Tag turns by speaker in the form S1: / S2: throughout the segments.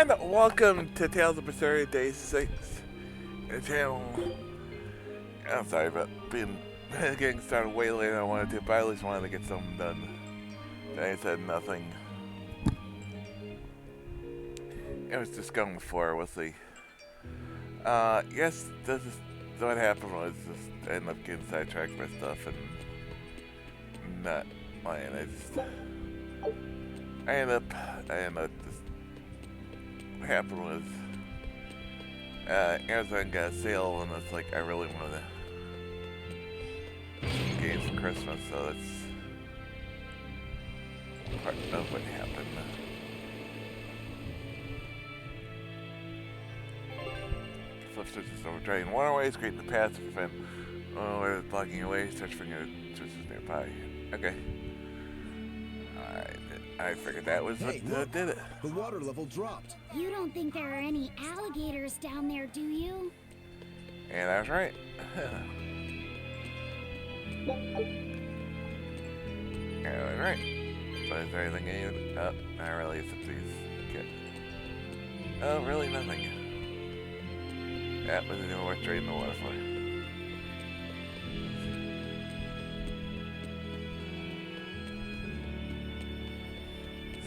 S1: And welcome to Tales of Berseria Day 6 in the channel. I'm sorry about getting started way later than I wanted to, but I at least wanted to get something done. I said nothing. It was just going for, we'll see. Yes, this is what happened was just I ended up getting sidetracked by stuff and not playing. I ended up just, what happened was Amazon got a sale and it's like I really wanted to games for Christmas, so that's part of what happened. Flip switches over drain waterways, create the path to prevent where it's blocking your way, search for your switches nearby. Okay. I figured that was what did it.
S2: The water level dropped.
S3: You don't think there are any alligators down there, do you?
S1: And I was right. Yeah, I was right. But is there anything in you? Oh, not really, except these. Okay. Oh, really nothing. That wasn't even worth trading the water for.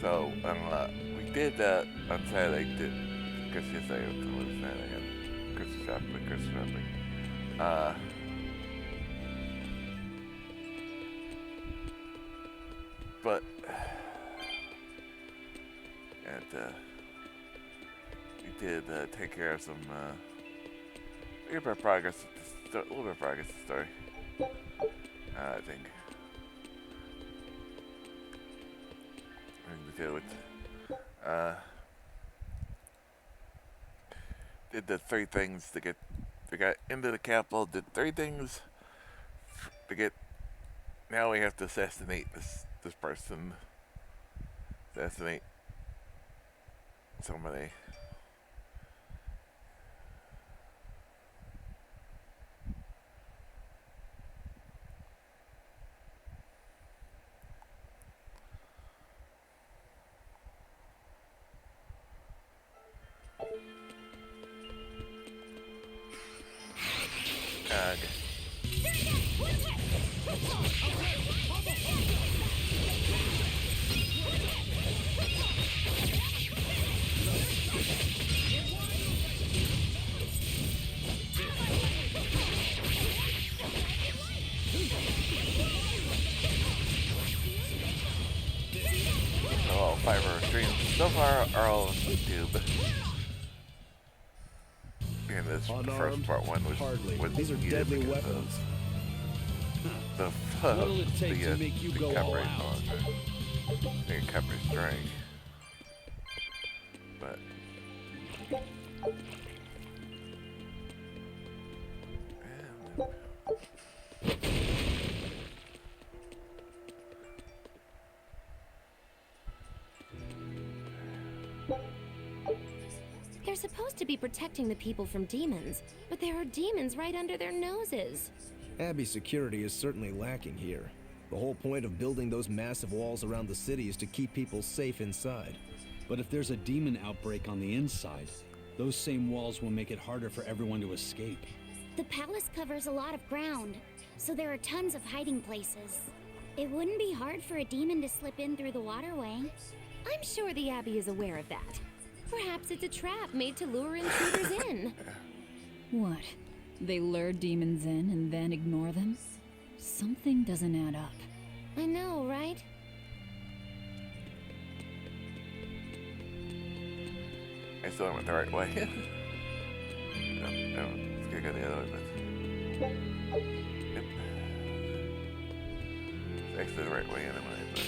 S1: So, we did that on Saturday, Christmas Day, what was that again? Christmas shopping. But, and, we did, take care of some, a little bit of progress in the story, I think. To do it. Did the 3 things to get into the capital, did 3 things to get, now we have to assassinate this person. Assassinate somebody. Okay. Oh, 5 streams so far are all on YouTube. And this first part one was
S2: These are deadly weapons.
S4: What'll it take to make you go all out?
S1: The recovery strength. But
S3: They're supposed to be protecting the people from demons, but there are demons right under their noses.
S2: Abbey's security is certainly lacking here. The whole point of building those massive walls around the city is to keep people safe inside.
S4: But if there's a demon outbreak on the inside, those same walls will make it harder for everyone to escape.
S3: The palace covers a lot of ground, so there are tons of hiding places. It wouldn't be hard for a demon to slip in through the waterway. I'm sure the Abbey is aware of that. Perhaps it's a trap made to lure intruders in.
S5: What? They lure demons in and then ignore them? Something doesn't add up.
S3: I know, right?
S1: I still went the right way. No, it's gonna go the other way, but yep. It's actually the right way anyway, but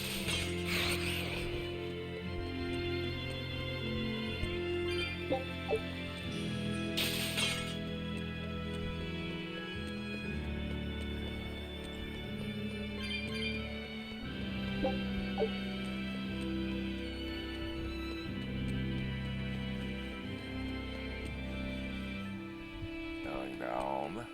S1: going down.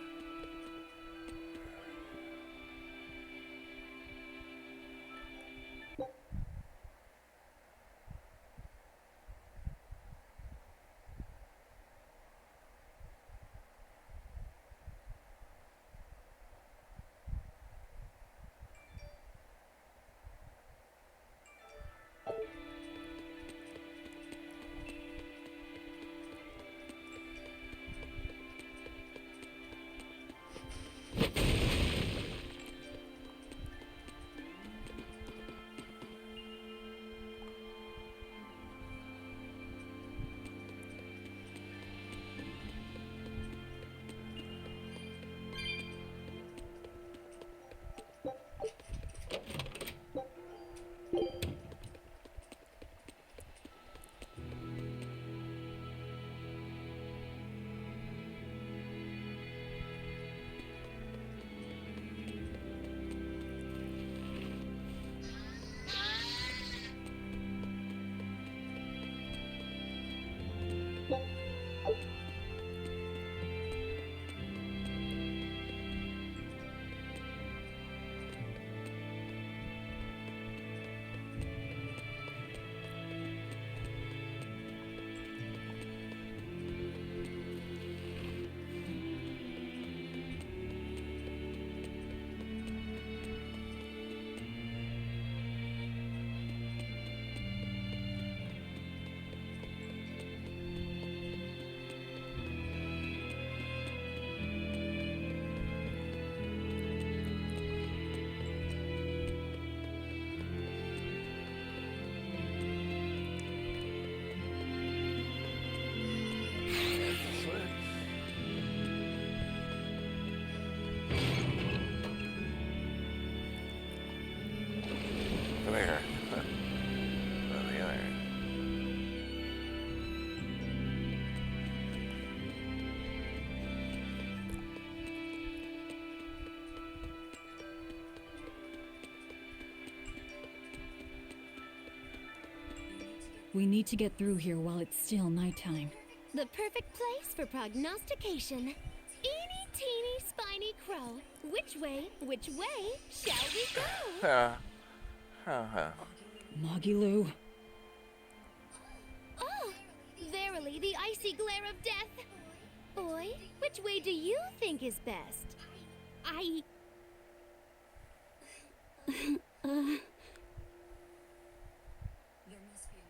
S5: We need to get through here while it's still nighttime.
S3: The perfect place for prognostication. Eeny, teeny, spiny crow. Which way shall we go?
S5: Moggy
S3: Oh, verily the icy glare of death. Boy, which way do you think is best?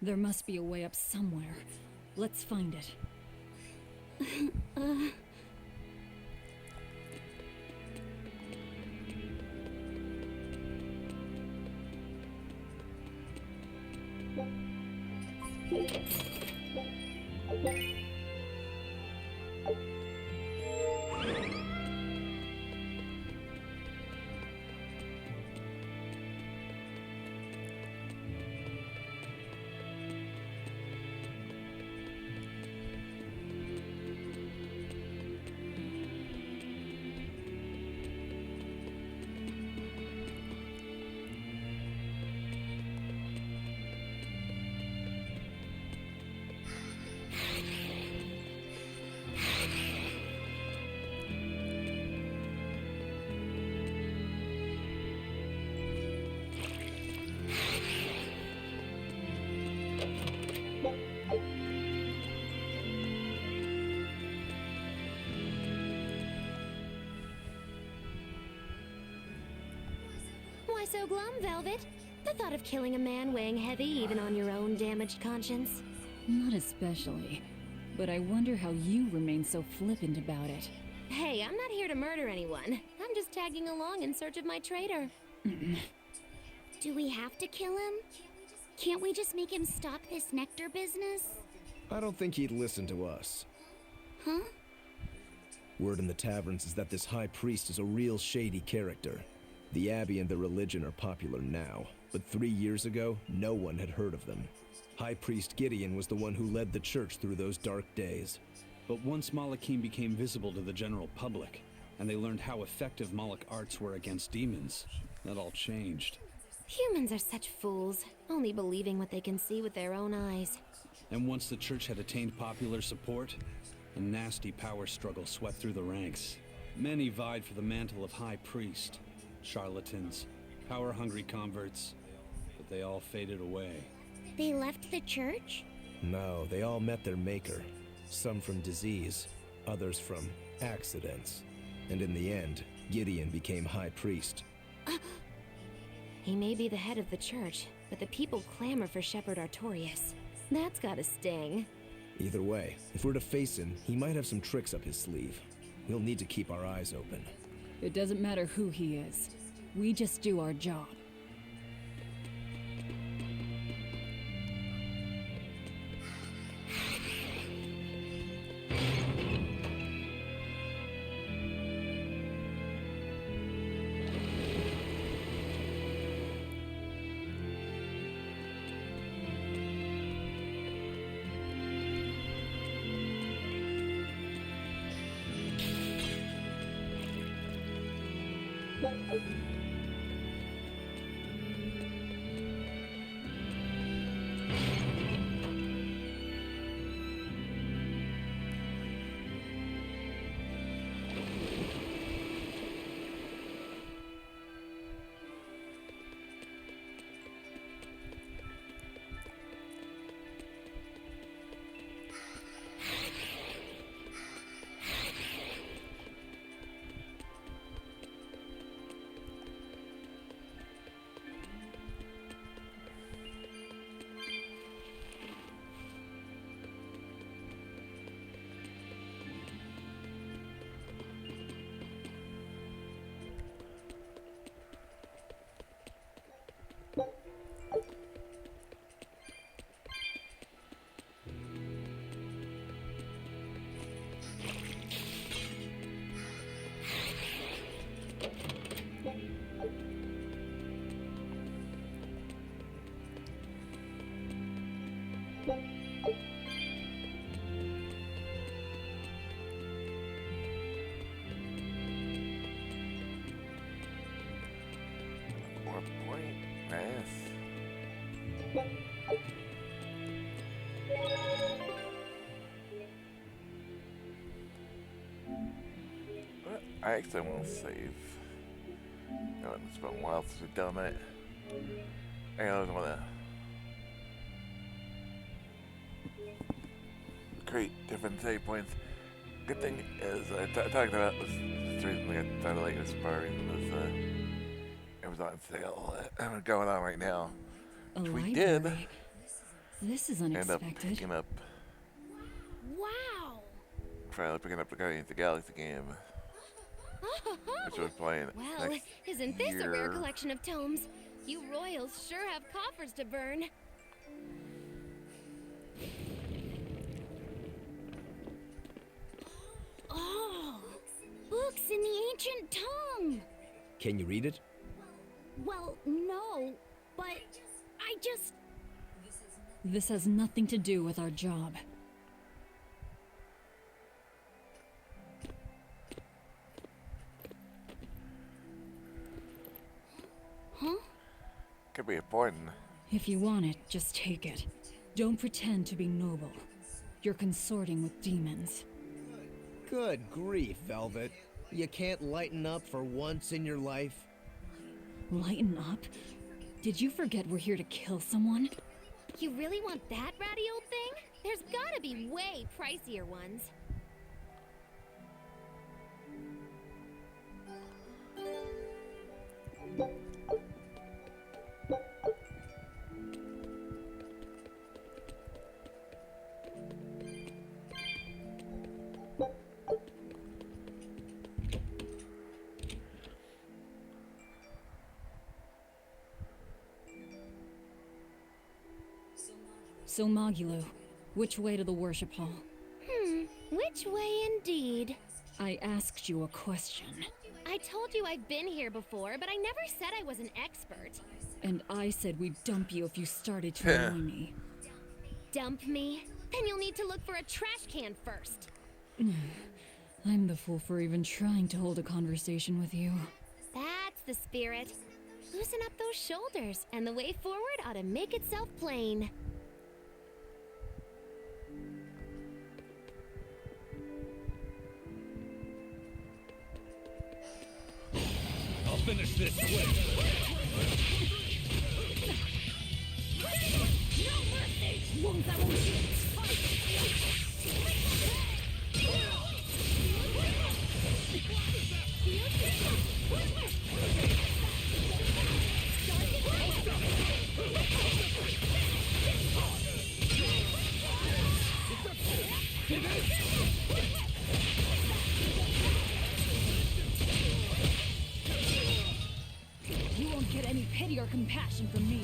S5: There must be a way up somewhere. Let's find it.
S3: Why so glum, Velvet? The thought of killing a man weighing heavy even on your own damaged conscience.
S5: Not especially. But I wonder how you remain so flippant about it.
S3: Hey, I'm not here to murder anyone. I'm just tagging along in search of my traitor. Do we have to kill him? Can't we just make him stop this nectar business?
S2: I don't think he'd listen to us.
S3: Huh?
S2: Word in the taverns is that this high priest is a real shady character. The Abbey and the religion are popular now, but 3 years ago, no one had heard of them. High Priest Gideon was the one who led the church through those dark days.
S4: But once Malachim became visible to the general public, and they learned how effective Moloch arts were against demons, that all changed.
S3: Humans are such fools, only believing what they can see with their own eyes.
S4: And once the church had attained popular support, a nasty power struggle swept through the ranks. Many vied for the mantle of High Priest. Charlatans, power-hungry converts, but they all faded away.
S3: They left the church?
S2: No, they all met their maker. Some from disease, others from accidents. And in the end, Gideon became High Priest.
S3: He may be the head of the church, but the people clamor for Shepherd Artorius. That's gotta sting.
S2: Either way, if we're to face him, he might have some tricks up his sleeve. We'll need to keep our eyes open.
S5: It doesn't matter who he is. We just do our job.
S1: I actually want to save. It's been a while since we've done it. I always want to create different save points. Good thing is, I talked about this recently. I started like exploring this Amazon sale going on right now.
S5: A
S1: Which we
S5: library.
S1: did
S5: This is
S1: end up
S5: unexpected.
S1: picking up,
S3: Wow!
S1: finally picking up the Guardians of the Galaxy game, which I was playing
S6: Well,
S1: next
S6: isn't this a rare
S1: year.
S6: collection of tomes? You royals sure have coffers to burn.
S3: Oh! Books in the ancient tongue!
S2: Can you read it?
S3: Well, no, but I just...
S5: This has nothing to do with our job.
S3: Huh?
S1: Could be important.
S5: If you want it, just take it. Don't pretend to be noble. You're consorting with demons.
S2: Good grief, Velvet. You can't lighten up for once in your life?
S5: Lighten up? Did you forget we're here to kill someone?
S6: You really want that ratty old thing? There's gotta be way pricier ones.
S5: So Magulu, which way to the worship hall?
S6: Which way indeed?
S5: I asked you a question.
S6: I told you I've been here before, but I never said I was an expert.
S5: And I said we'd dump you if you started to annoy me.
S6: Dump me? Then you'll need to look for a trash can first.
S5: I'm the fool for even trying to hold a conversation with you.
S6: That's the spirit. Loosen up those shoulders, and the way forward ought to make itself plain.
S4: I'll finish this quick.
S5: You won't get any pity or compassion from me.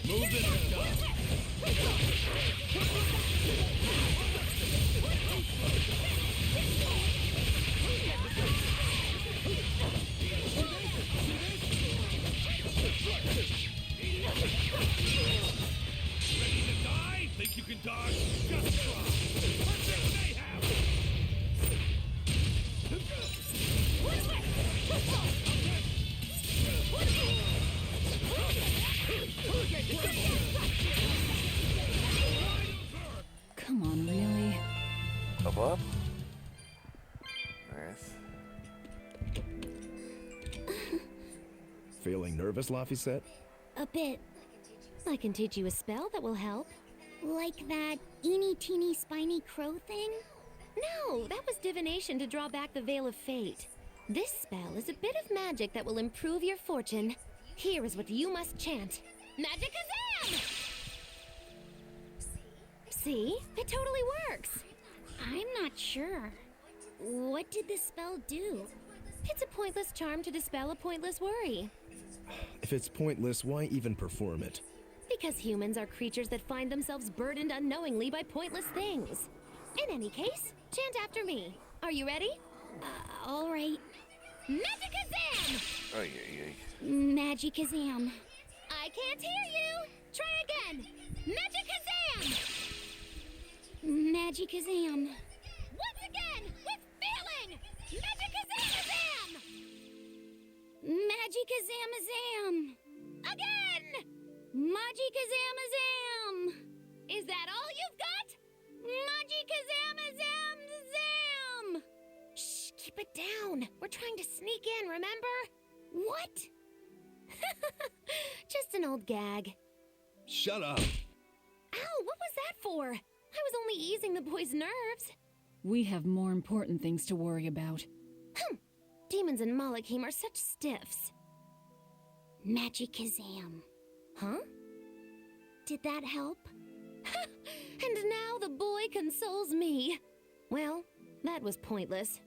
S4: Move it and done. Ready to die? Think you can dodge? Just try. Punch it, mayhem!
S5: Come on, really?
S1: Up? Nice.
S2: Feeling nervous, Laphicet?
S3: A bit.
S6: I can teach you a spell that will help.
S3: Like that eeny teeny spiny crow thing?
S6: No, that was divination to draw back the Veil of Fate. This spell is a bit of magic that will improve your fortune. Here is what you must chant. Magicazam! See? It totally works.
S3: I'm not sure. What did the spell do?
S6: It's a pointless charm to dispel a pointless worry.
S2: If it's pointless, why even perform it?
S6: Because humans are creatures that find themselves burdened unknowingly by pointless things. In any case, chant after me. Are you ready?
S3: All right.
S6: Magicazam!
S1: Oh, yeah.
S3: Magikazam.
S6: I can't hear you! Try again! Magikazam!
S3: Magikazam.
S6: Once again! It's failing! Magikazamazam!
S3: Magikazamazam.
S6: Again!
S3: Magikazamazam.
S6: Is that all you've got?
S3: Magikazamazam.
S6: Shh, keep it down. We're trying to sneak in, remember?
S3: What?
S6: Just an old gag.
S4: Shut up!
S6: Ow, what was that for? I was only easing the boy's nerves.
S5: We have more important things to worry about.
S6: Demons and Malachim are such stiffs.
S3: Magikazam.
S6: Huh?
S3: Did that help?
S6: And now the boy consoles me. Well, that was pointless.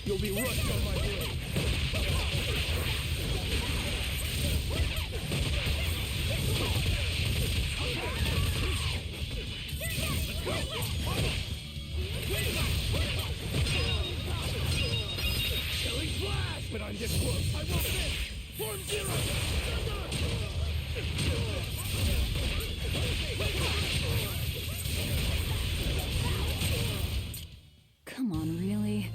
S2: You'll be rushed on my blade. Killing flash! But I'm this close. I won't miss. Form zero.
S5: Come on, really?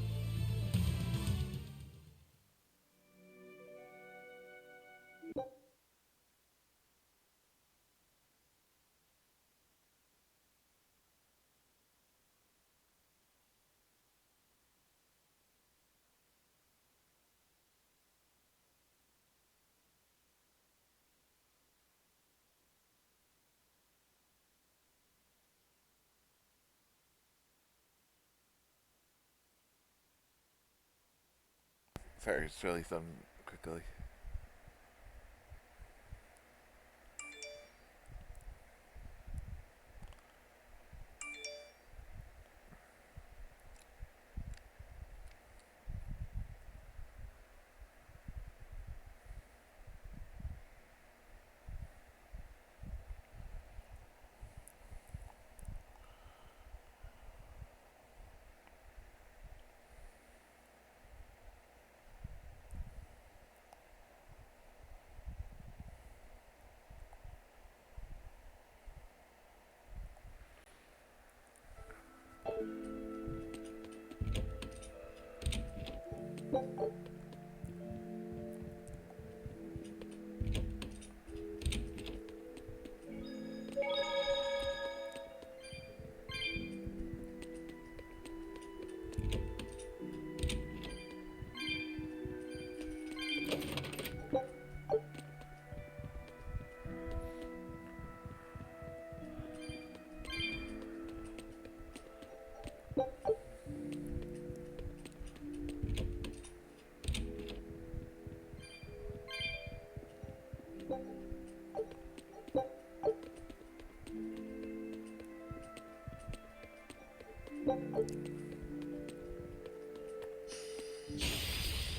S1: Sorry, it's really something quickly.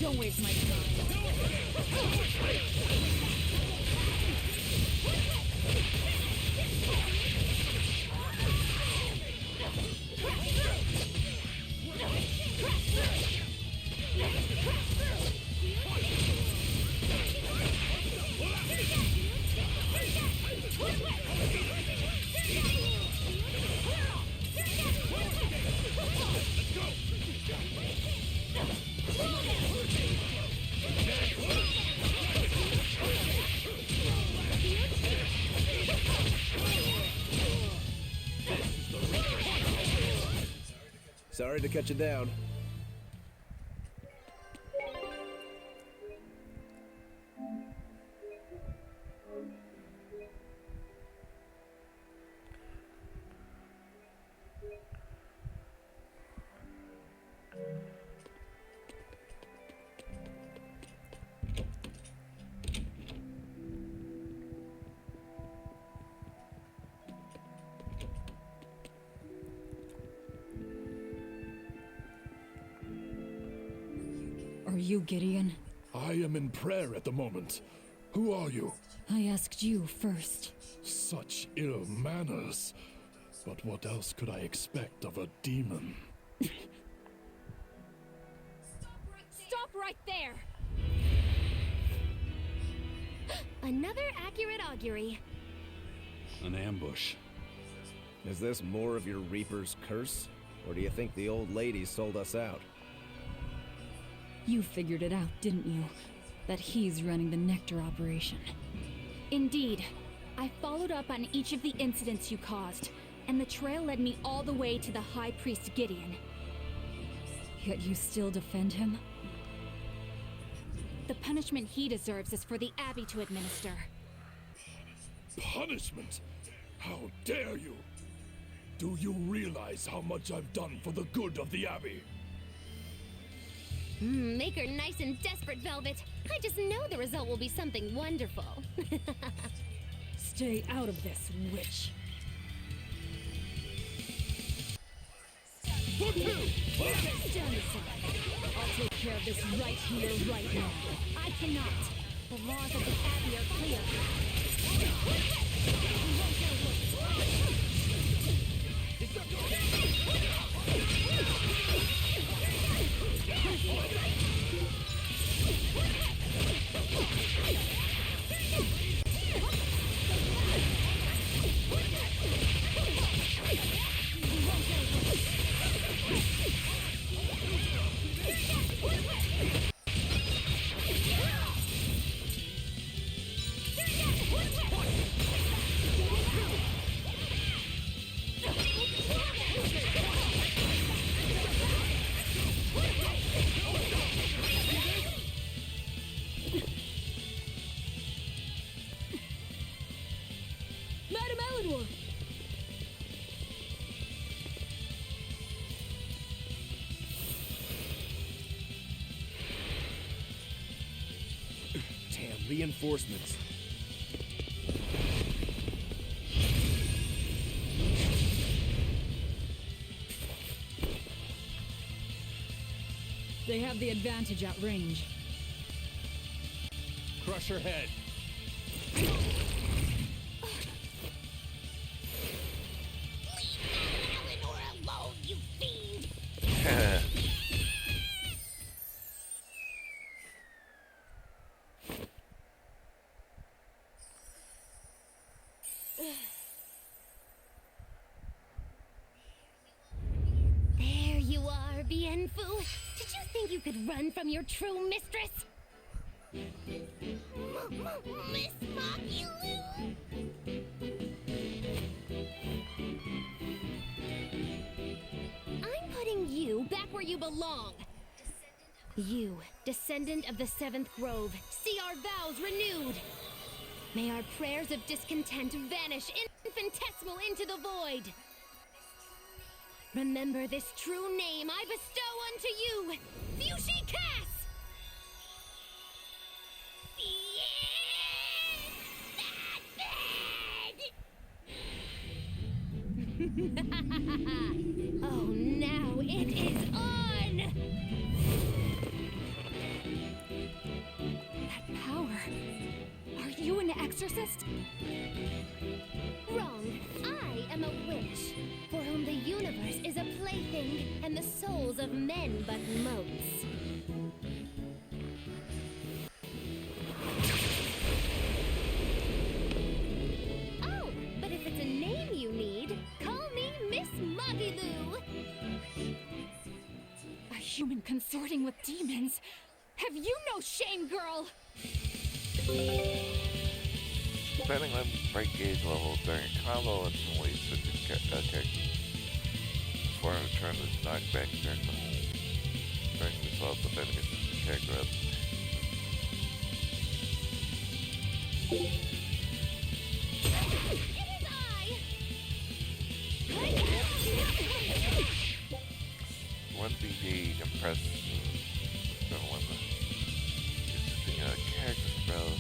S5: Don't waste my time.
S2: Sorry to cut you down.
S5: you, Gideon?
S7: I am in prayer at the moment. Who are you?
S5: I asked you first.
S7: Such ill manners. But what else could I expect of a demon?
S6: Stop right there! Another accurate augury.
S4: An ambush.
S2: Is this more of your Reaper's curse? Or do you think the old lady sold us out?
S5: You figured it out, didn't you? That he's running the Nectar operation.
S3: Indeed. I followed up on each of the incidents you caused, and the trail led me all the way to the High Priest Gideon.
S5: Yet you still defend him?
S3: The punishment he deserves is for the Abbey to administer.
S7: Punishment? How dare you? Do you realize how much I've done for the good of the Abbey?
S6: Make her nice and desperate, Velvet. I just know the result will be something wonderful.
S5: Stay out of this, witch.
S3: Stand aside. I'll take care of this right here, right now. I cannot. The laws of the Abbey are clear.
S5: Madam Eleanor!
S2: Damn, reinforcements.
S5: They have the advantage at range.
S4: Crush her head.
S6: Eleanor alone, you fiend! There you are, Bienfu. Did you think you could run from your true mistress? Miss Makilu! I'm putting you back where you belong. You, descendant of the Seventh Grove, see our vows renewed. May our prayers of discontent vanish infinitesimal into the void. Remember this true name I bestow unto you, Fushi Cass! Oh, now it is on!
S3: That power. Are you an exorcist?
S6: Wrong. I am a witch, for whom the universe is a plaything, and the souls of men but motes. Oh, but if it's a name you need, call me Miss Magilu.
S3: A human consorting with demons? Have you no shame, girl?
S1: Depending on break gauge level during a combo and some ways switching character before I return this knockback during the during this level, depending on the character up.
S6: It is I!
S1: 1 BD, you can press one using a character spell.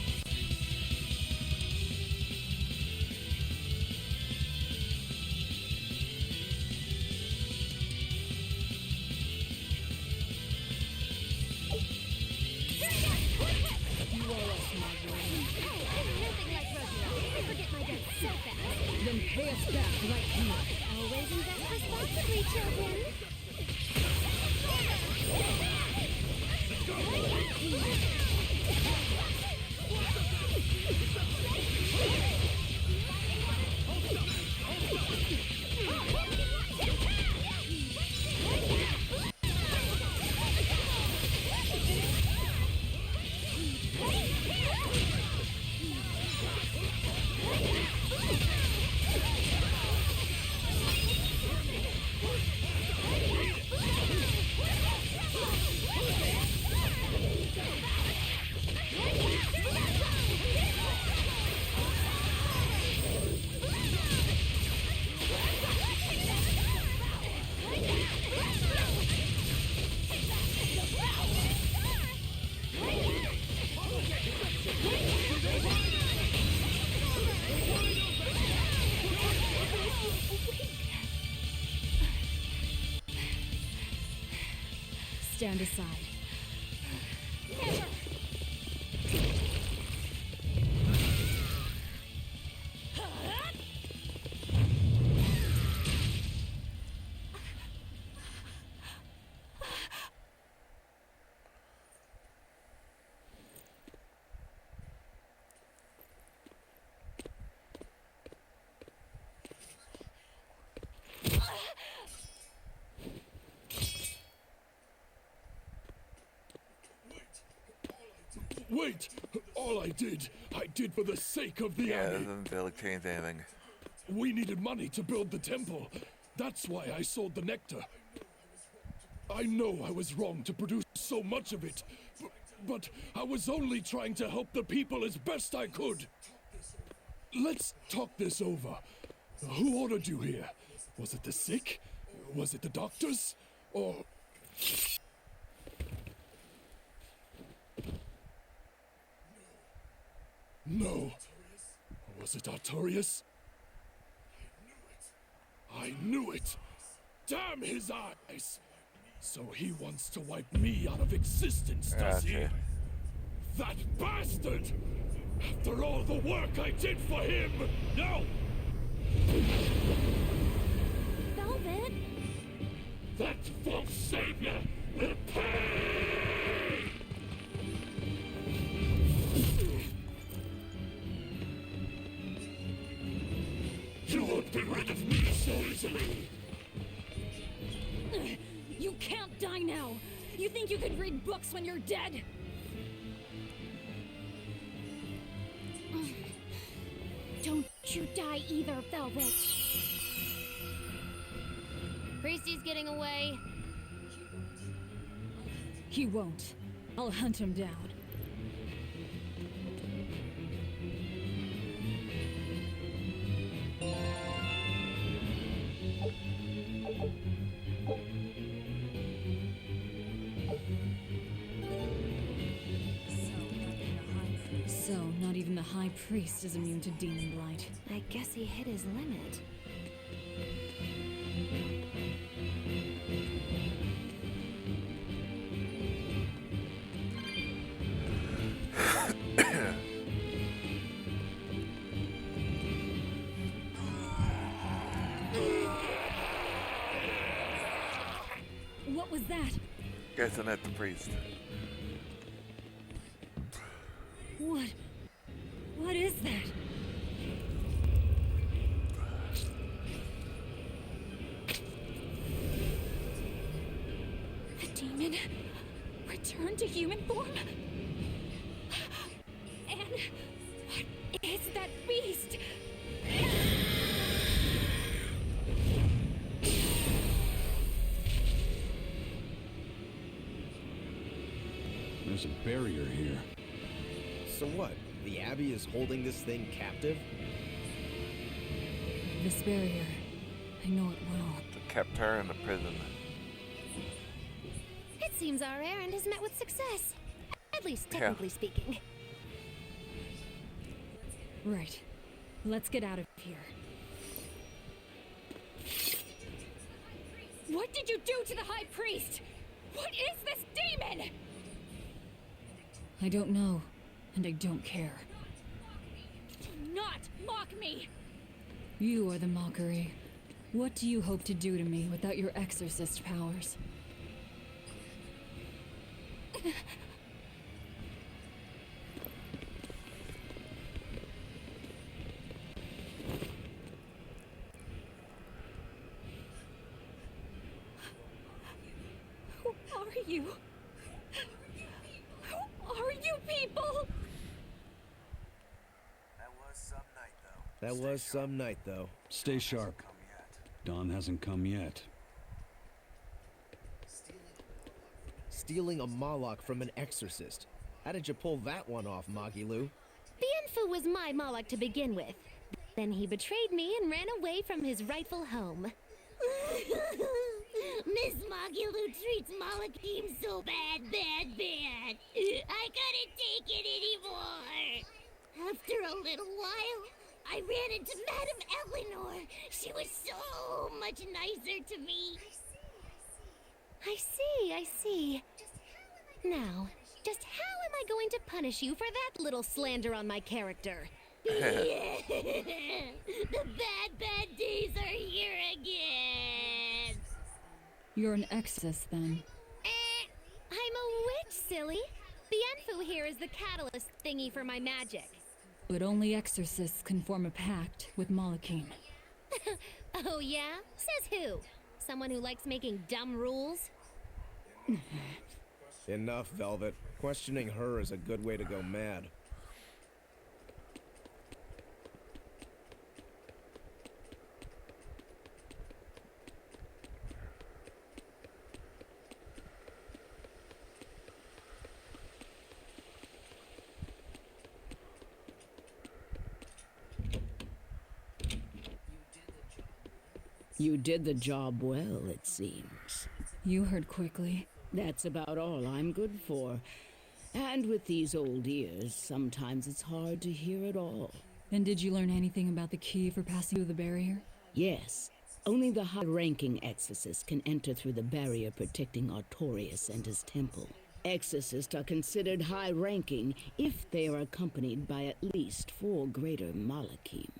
S6: ready, children?
S5: Stand aside.
S7: Wait! All I did for the sake of the
S1: Yeah, it
S7: Abbey.
S1: doesn't really change anything.
S7: We needed money to build the temple. That's why I sold the nectar. I know I was wrong to produce so much of it, but I was only trying to help the people as best I could. Let's talk this over. Who ordered you here? Was it the sick? Was it the doctors? Or... No. Was it Artorias? I knew it! Damn his eyes! So he wants to wipe me out of existence, does he?
S1: Gotcha.
S7: That bastard! After all the work I did for him! No!
S6: Velvet?
S7: That false savior will pay! You won't get rid of me so easily!
S5: You can't die now! You think you could read books when you're dead?
S3: Don't you die either, Velvet.
S6: Priesty's getting away.
S5: He won't. I'll hunt him down. So, not even the High Priest is immune to demon blight.
S3: I guess he hit his limit.
S5: What was that?
S1: Guessing at the priest.
S5: What is that? The demon returned to human form? And what is that beast?
S4: There's a barrier here.
S2: So what? The Abbey is holding this thing captive?
S5: This barrier. I know it well.
S1: It kept her in the prison.
S6: It seems our errand has met with success. At least technically speaking.
S5: Right. Let's get out of here. What did you do to the High Priest? What is this demon? I don't know, and I don't care.
S6: Do not mock me!
S5: You are the mockery. What do you hope to do to me without your exorcist powers? Who are you? Who are you people?
S2: That was some night, though.
S4: Stay sharp. Dawn hasn't come yet.
S2: Stealing a Moloch from an exorcist. How did you pull that one off, Magilu?
S6: Bienfu was my Moloch to begin with. Then he betrayed me and ran away from his rightful home. Miss Magilu treats Malachim so bad. I couldn't take it anymore. After a little while, I ran into Madame Eleanor. She was so much nicer to me. I see. Now, just how am I going to punish you for that little slander on my character? Yeah, the bad days are here again.
S5: You're an exorcist, then.
S6: I'm a witch, silly. Bienfu here is the catalyst thingy for my magic.
S5: But only exorcists can form a pact with Malachim.
S6: Oh yeah? Says who? Someone who likes making dumb rules?
S2: Enough, Velvet. Questioning her is a good way to go mad.
S8: You did the job well, it seems.
S5: You heard quickly.
S8: That's about all I'm good for. And with these old ears, sometimes it's hard to hear it all.
S5: And did you learn anything about the key for passing through the barrier?
S8: Yes, only the high-ranking exorcists can enter through the barrier protecting Artorias and his temple. Exorcists are considered high-ranking if they are accompanied by at least 4 greater Malachim.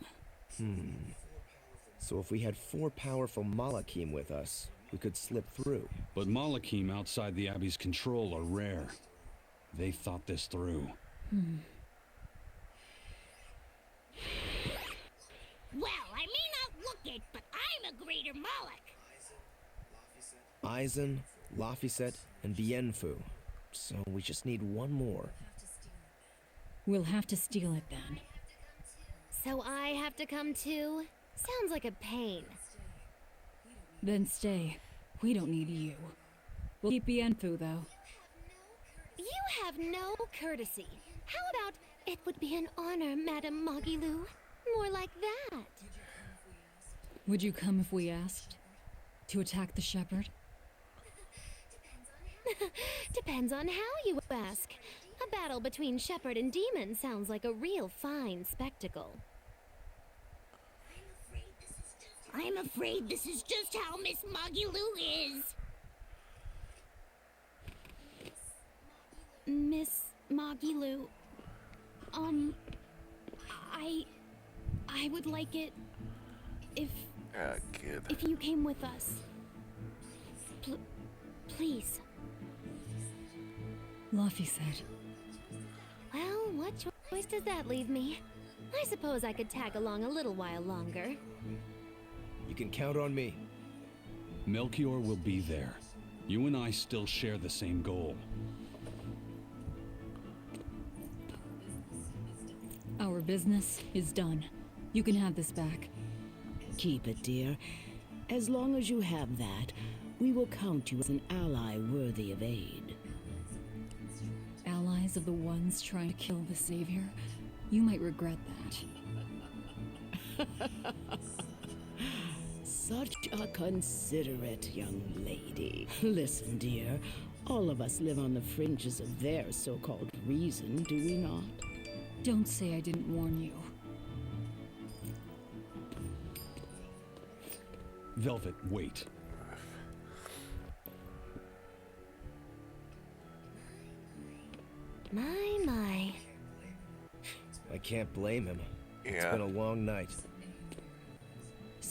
S2: So if we had 4 powerful Malachim with us, we could slip through.
S4: But Malachim outside the Abbey's control are rare. They thought this through.
S6: Well, I may not look it, but I'm a greater Moloch.
S2: Aizen, Laphicet, and Bienfu. So we just need one more.
S5: We'll have to steal it then.
S6: So I have to come too? Sounds like a pain.
S5: Then stay. We don't need you. We'll keep Bienfu, though.
S6: You have no courtesy. How about, it would be an honor, Madame Magilu? More like that.
S5: Would you come if we asked? To attack the shepherd?
S6: Depends on how you ask. A battle between shepherd and demon sounds like a real fine spectacle. I'm afraid this is just how Miss Magilu is. Miss Magilu, I would like it if
S1: Kid.
S6: if you came with us. Please.
S5: Luffy said.
S6: Well, what choice does that leave me? I suppose I could tag along a little while longer.
S2: You can count on me.
S4: Melchior will be there. You and I still share the same goal.
S5: Our business is done. You can have this back.
S8: Keep it, dear. As long as you have that, we will count you as an ally worthy of aid.
S5: Allies of the ones trying to kill the Savior? You might regret that.
S8: Such a considerate young lady. Listen, dear, all of us live on the fringes of their so-called reason, do we not?
S5: Don't say I didn't warn you.
S4: Velvet, wait.
S6: My.
S2: I can't blame him. It's
S1: Yeah.
S2: been a long night.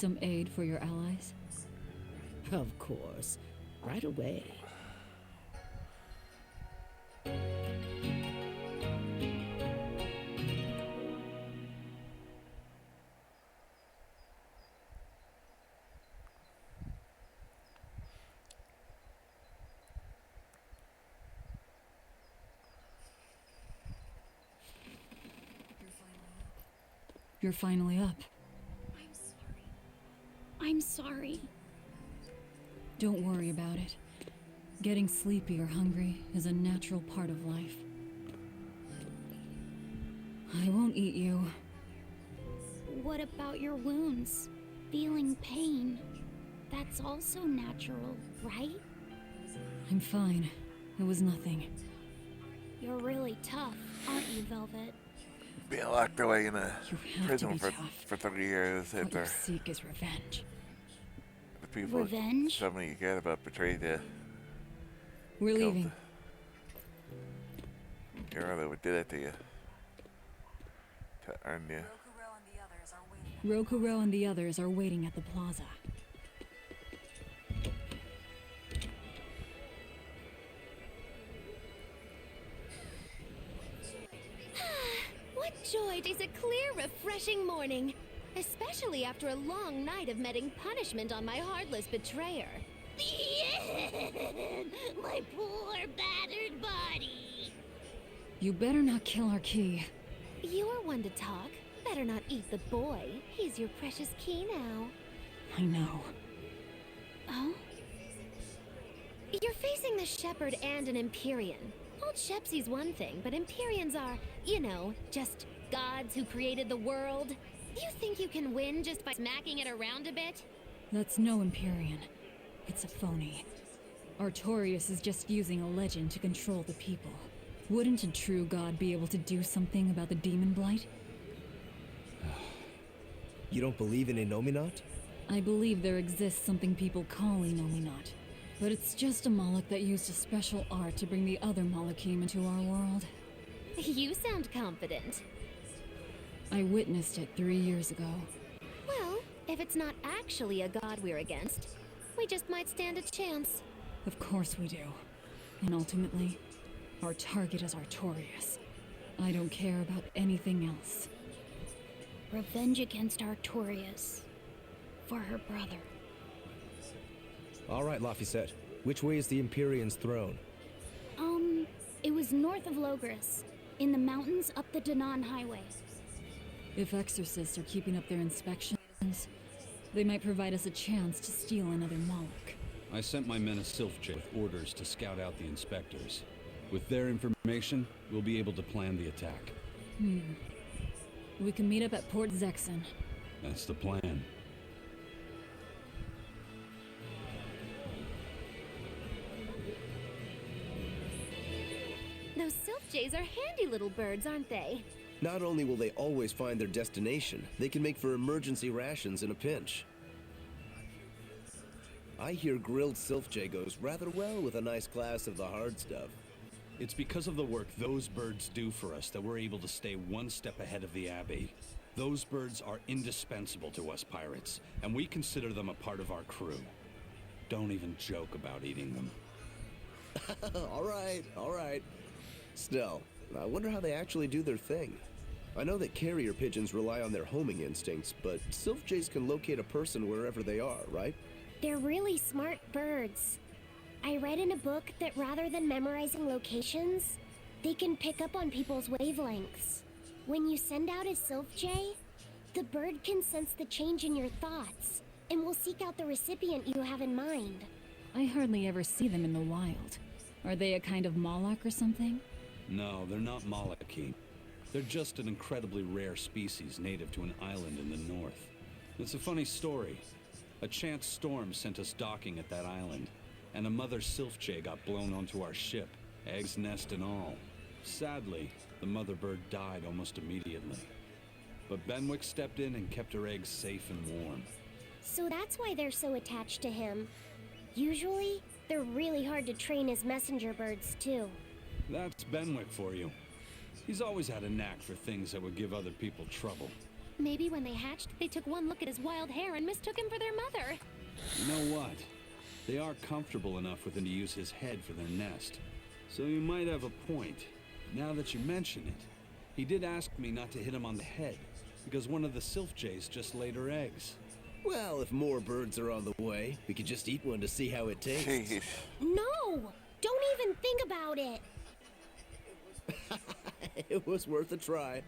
S5: some aid for your allies?
S8: Of course. Right away.
S5: You're finally up.
S3: I'm sorry.
S5: Don't worry about it. Getting sleepy or hungry is a natural part of life. I won't eat you.
S3: What about your wounds? Feeling pain? That's also natural, right?
S5: I'm fine. It was nothing.
S3: You're really tough, aren't you, Velvet?
S1: Being locked away in a
S5: You have to
S1: prison
S5: be
S1: for
S5: tough.
S1: 30 years
S5: What you
S1: after
S5: seek is revenge.
S1: the people
S3: Revenge?
S1: somebody you cared about betrayed you.
S5: We're
S1: Killed
S5: leaving.
S1: Your brother did it to you. To earn you.
S5: Rokuro and the others are waiting at the plaza.
S6: What joy is a clear, refreshing morning. Especially after a long night of meting punishment on my heartless betrayer. My poor, battered body.
S5: You better not kill our key.
S6: You're one to talk. Better not eat the boy. He's your precious key now.
S5: I know.
S3: Oh?
S6: You're facing the Shepherd and an Empyrean. Old Shepsy's one thing, but Empyreans are, you know, just gods who created the world. You think you can win just by smacking it around a bit?
S5: That's no Empyrean. It's a phony. Artorias is just using a legend to control the people. Wouldn't a true god be able to do something about the demon blight?
S2: You don't believe in Innominat?
S5: I believe there exists something people call Innominat. But it's just a Moloch that used a special art to bring the other Molochim into our world.
S6: You sound confident.
S5: I witnessed it 3 years ago.
S6: Well, if it's not actually a god we're against, we just might stand a chance.
S5: Of course we do. And ultimately, our target is Artorias. I don't care about anything else.
S3: Revenge against Artorias. For her brother.
S2: All right, Laphicet. Which way is the Empyrean's throne?
S3: It was north of Logris. In the mountains up the Danan Highway.
S5: If exorcists are keeping up their inspections, they might provide us a chance to steal another Moloch.
S4: I sent my men a Sylphjay with orders to scout out the inspectors. With their information, we'll be able to plan the attack.
S5: We can meet up at Port Zexon.
S4: That's the plan.
S6: Those Sylphjays are handy little birds, aren't they?
S2: Not only will they always find their destination, they can make for emergency rations in a pinch. I hear grilled Sylphjay goes rather well with a nice glass of the hard stuff.
S4: It's because of the work those birds do for us that we're able to stay one step ahead of the Abbey. Those birds are indispensable to us pirates, and we consider them a part of our crew. Don't even joke about eating them.
S2: All right. Still, I wonder how they actually do their thing. I know that carrier pigeons rely on their homing instincts, but Sylphjays can locate a person wherever they are, right?
S3: They're really smart birds. I read in a book that rather than memorizing locations, they can pick up on people's wavelengths. When you send out a Sylphjay, the bird can sense the change in your thoughts, and will seek out the recipient you have in mind.
S5: I hardly ever see them in the wild. Are they a kind of Moloch or something?
S4: No, they're not Molochine. They're just an incredibly rare species native to an island in the north. It's a funny story. A chance storm sent us docking at that island, and a mother Sylphjay got blown onto our ship, eggs, nest, and all. Sadly, the mother bird died almost immediately. But Benwick stepped in and kept her eggs safe and warm.
S3: So that's why they're so attached to him. Usually, they're really hard to train as messenger birds, too.
S4: That's Benwick for you. He's always had a knack for things that would give other people trouble.
S6: Maybe when they hatched, they took one look at his wild hair and mistook him for their mother.
S4: You know what? They are comfortable enough with him to use his head for their nest. So you might have a point. Now that you mention it, he did ask me not to hit him on the head, because one of the sylph jays just laid her eggs.
S2: Well, if more birds are on the way, we could just eat one to see how it tastes.
S1: Jeez.
S6: No! Don't even think about it!
S2: It was worth a try.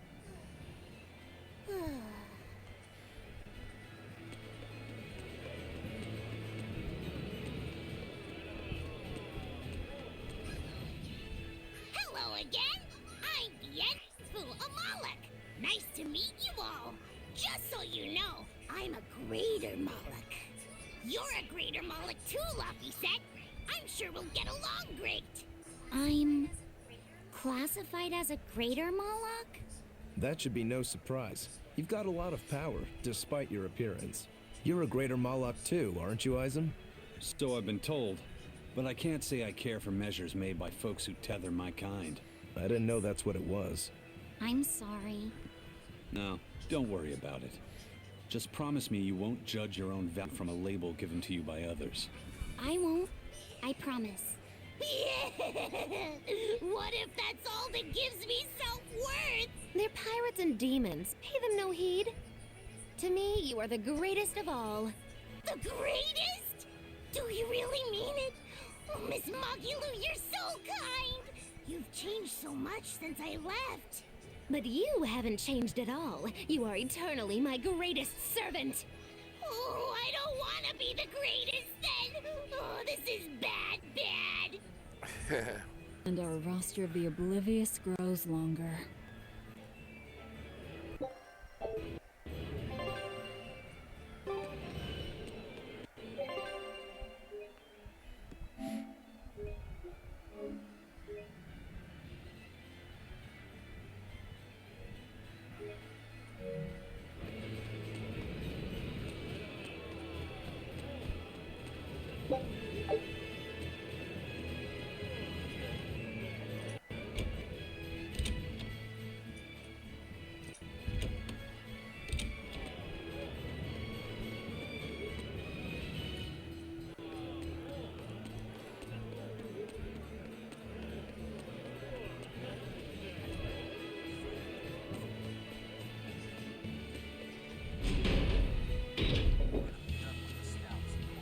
S6: Hello again! I'm Yenfu Amalek! Nice to meet you all! Just so you know, I'm a Greater Moloch. You're a Greater Moloch too, Laphicet. I'm sure we'll get along great. I'm classified as a Greater Moloch?
S2: That should be no surprise. You've got a lot of power, despite your appearance. You're a Greater Moloch too, aren't you, Eisen?
S4: So I've been told, but I can't say I care for measures made by folks who tether my kind.
S2: I didn't know that's what it was.
S3: I'm sorry.
S4: No, don't worry about it. Just promise me you won't judge your own value from a label given to you by others.
S3: I won't. I promise.
S6: What if that's all that gives me self-worth? They're pirates and demons. Pay them no heed. To me, you are the greatest of all. The greatest? Do you really mean it? Oh, Miss Magilu, you're so kind. You've changed so much since I left. But you haven't changed at all. You are eternally my greatest servant. Oh, I don't want to be the greatest then. Oh, this is bad, bad.
S5: And our roster of the oblivious grows longer.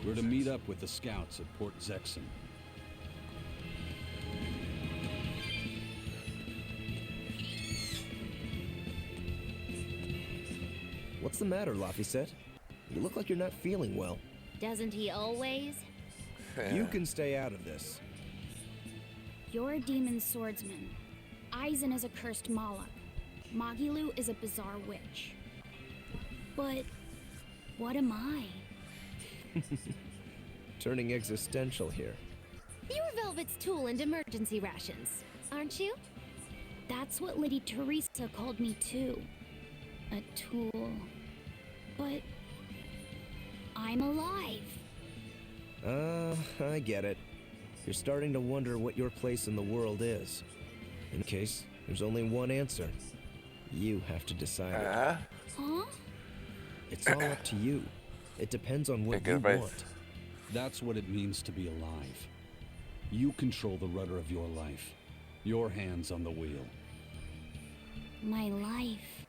S4: We're to meet up with the scouts at Port Zexon.
S2: What's the matter, Laphicet? You look like you're not feeling well.
S6: Doesn't he always?
S2: You can stay out of this.
S3: You're a demon swordsman. Eisen is a cursed Moloch. Magilu is a bizarre witch. But what am I?
S2: Turning existential here.
S6: You're Velvet's tool and emergency rations, aren't you?
S3: That's what Lady Teresa called me too. A tool. But I'm alive.
S2: I get it. You're starting to wonder what your place in the world is. In case, there's only one answer. You have to decide it.
S3: Huh?
S2: It's all up to you. It depends on what
S1: Take
S2: you
S1: advice.
S2: want.
S4: That's what it means to be alive. You control the rudder of your life. Your hands on the wheel.
S3: My life.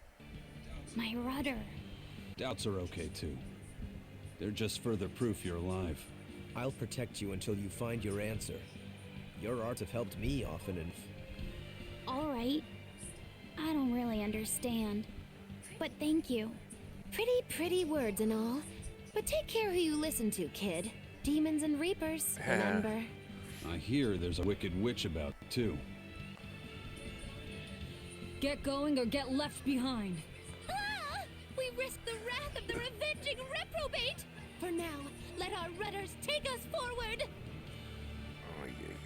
S3: My rudder.
S4: Doubts are okay too. They're just further proof you're alive.
S2: I'll protect you until you find your answer. Your arts have helped me often and...
S3: All right. I don't really understand. But thank you.
S6: Pretty words and all. But take care who you listen to, kid. Demons and reapers, remember?
S4: I hear there's a wicked witch about too.
S5: Get going or get left behind.
S6: Ah! We risk the wrath of the revenging reprobate! For now, let our rudders take us forward!
S1: Oh, yeah.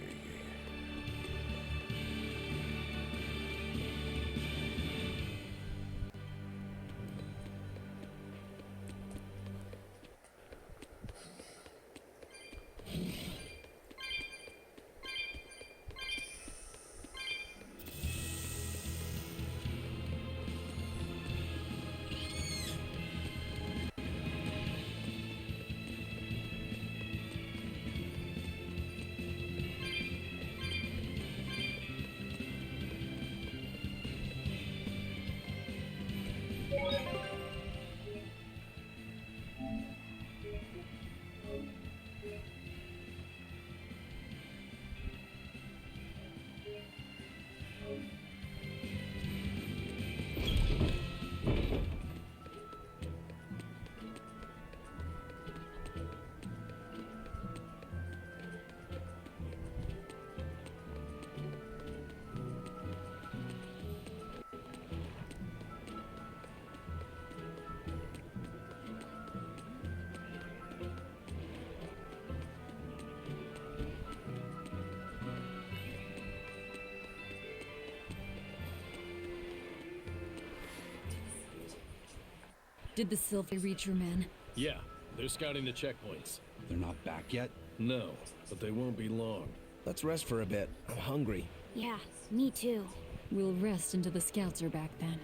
S5: Did the Silver reach your men?
S9: Yeah, they're scouting the checkpoints.
S4: They're not back yet?
S9: No, but they won't be long.
S2: Let's rest for a bit. I'm hungry.
S3: Yeah, me too.
S5: We'll rest until the scouts are back then.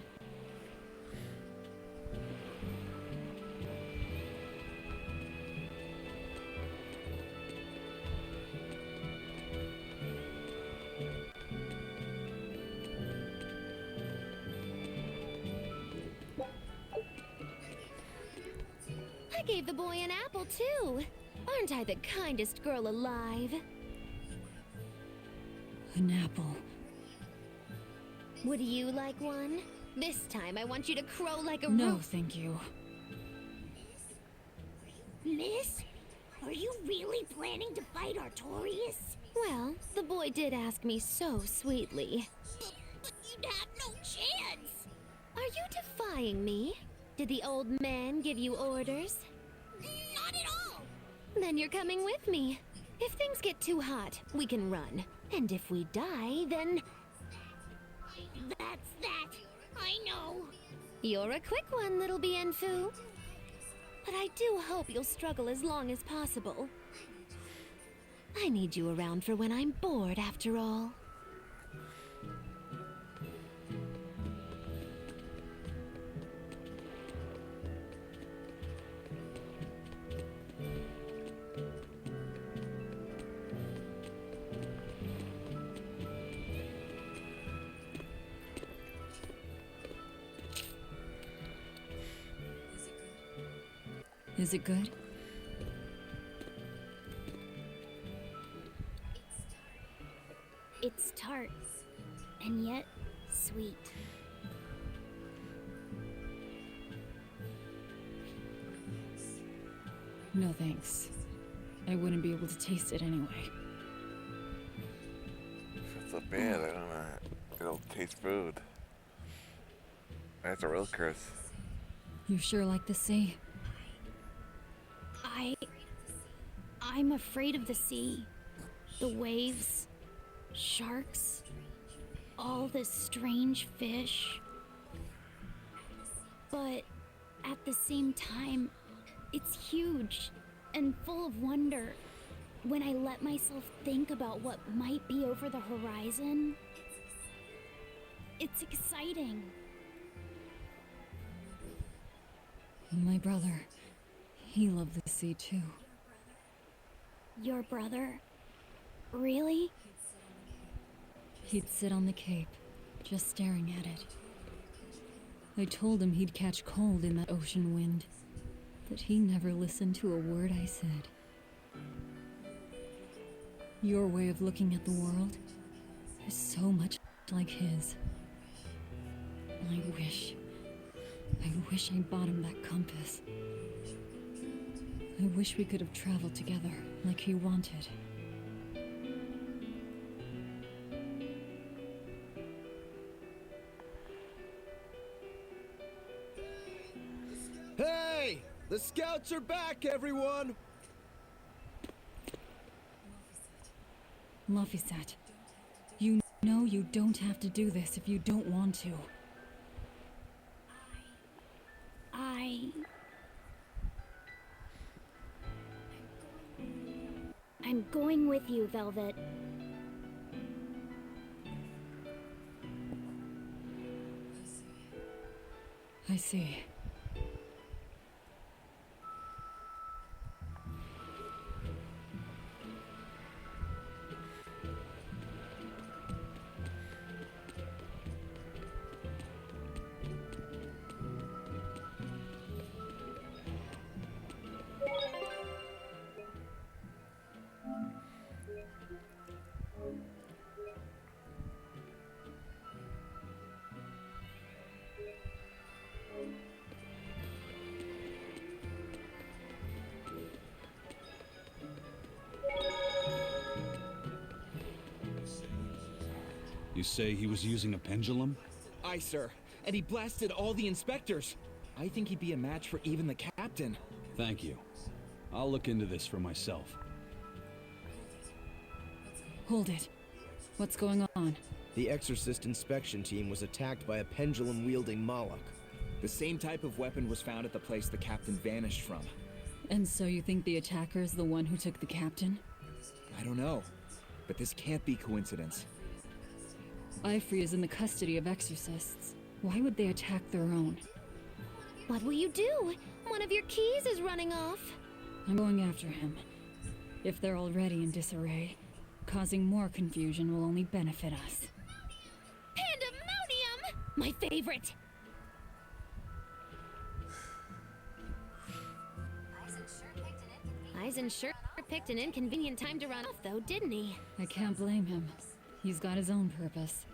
S6: I gave the boy an apple, too. Aren't I the kindest girl alive?
S5: An apple.
S6: Would you like one? This time I want you to crow like a
S5: No,
S6: roo-
S5: thank you.
S3: Miss, are you really planning to fight Artorias?
S6: Well, the boy did ask me so sweetly.
S3: But you'd have no chance.
S6: Are you defying me? Did the old man give you orders?
S3: Not at all.
S6: Then you're coming with me. If things get too hot, we can run. And if we die, then
S3: That's that. I know.
S6: you're a quick one, little Bienfu. But I do hope you'll struggle as long as possible. I need you around for when I'm bored, after all.
S5: Is it good?
S3: It's tart, and yet sweet.
S5: No thanks. I wouldn't be able to taste it anyway.
S1: If it's so bad, I don't know. It'll taste food. That's a real curse.
S5: You sure like the sea?
S3: I'm afraid of the sea. The waves, sharks, all the strange fish. But at the same time, it's huge and full of wonder. When I let myself think about what might be over the horizon, it's exciting.
S5: My brother, he loved the sea too.
S3: Your brother? Really?
S5: He'd sit on the cape, just staring at it. I told him he'd catch cold in that ocean wind, but he never listened to a word I said. Your way of looking at the world is so much like his. I wish I bought him that compass. I wish we could have traveled together like he wanted.
S2: Hey! The scouts are back, everyone!
S5: Lafisat, you know you don't have to do this if you don't want to.
S3: I'm going with you, Velvet.
S5: I see.
S4: You say he was using a pendulum?
S10: Aye, sir. And he blasted all the inspectors. I think he'd be a match for even the captain.
S4: Thank you. I'll look into this for myself.
S5: Hold it. What's going on?
S2: The Exorcist inspection team was attacked by a pendulum-wielding Moloch.
S10: The same type of weapon was found at the place the captain vanished from.
S5: And so you think the attacker is the one who took the captain?
S10: I don't know, but this can't be coincidence.
S5: Ifrey is in the custody of exorcists. Why would they attack their own?
S6: What will you do? One of your keys is running off.
S5: I'm going after him. If they're already in disarray, causing more confusion will only benefit us.
S6: Pandemonium! My favorite! Eisen sure picked an inconvenient time to run off, though, didn't he?
S5: I can't blame him. He's got his own purpose.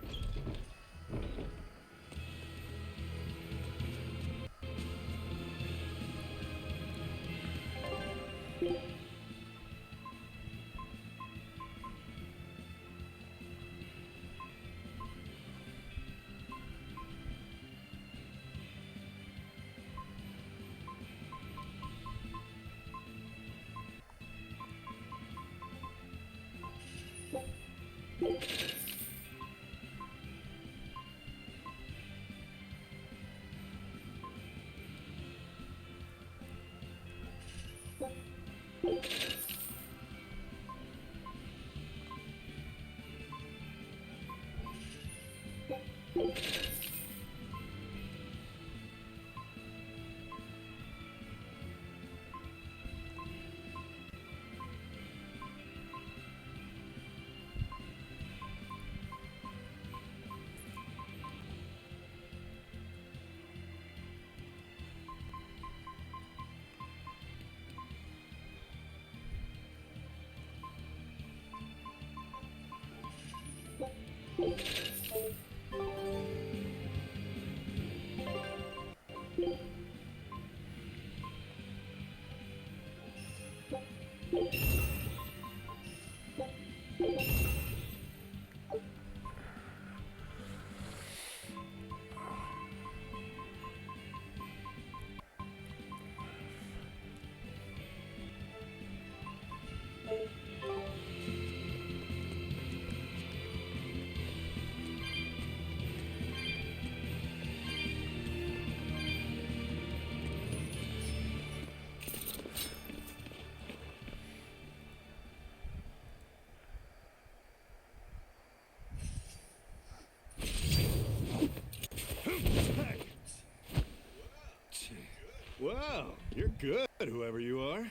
S9: Wow, you're good, whoever you are.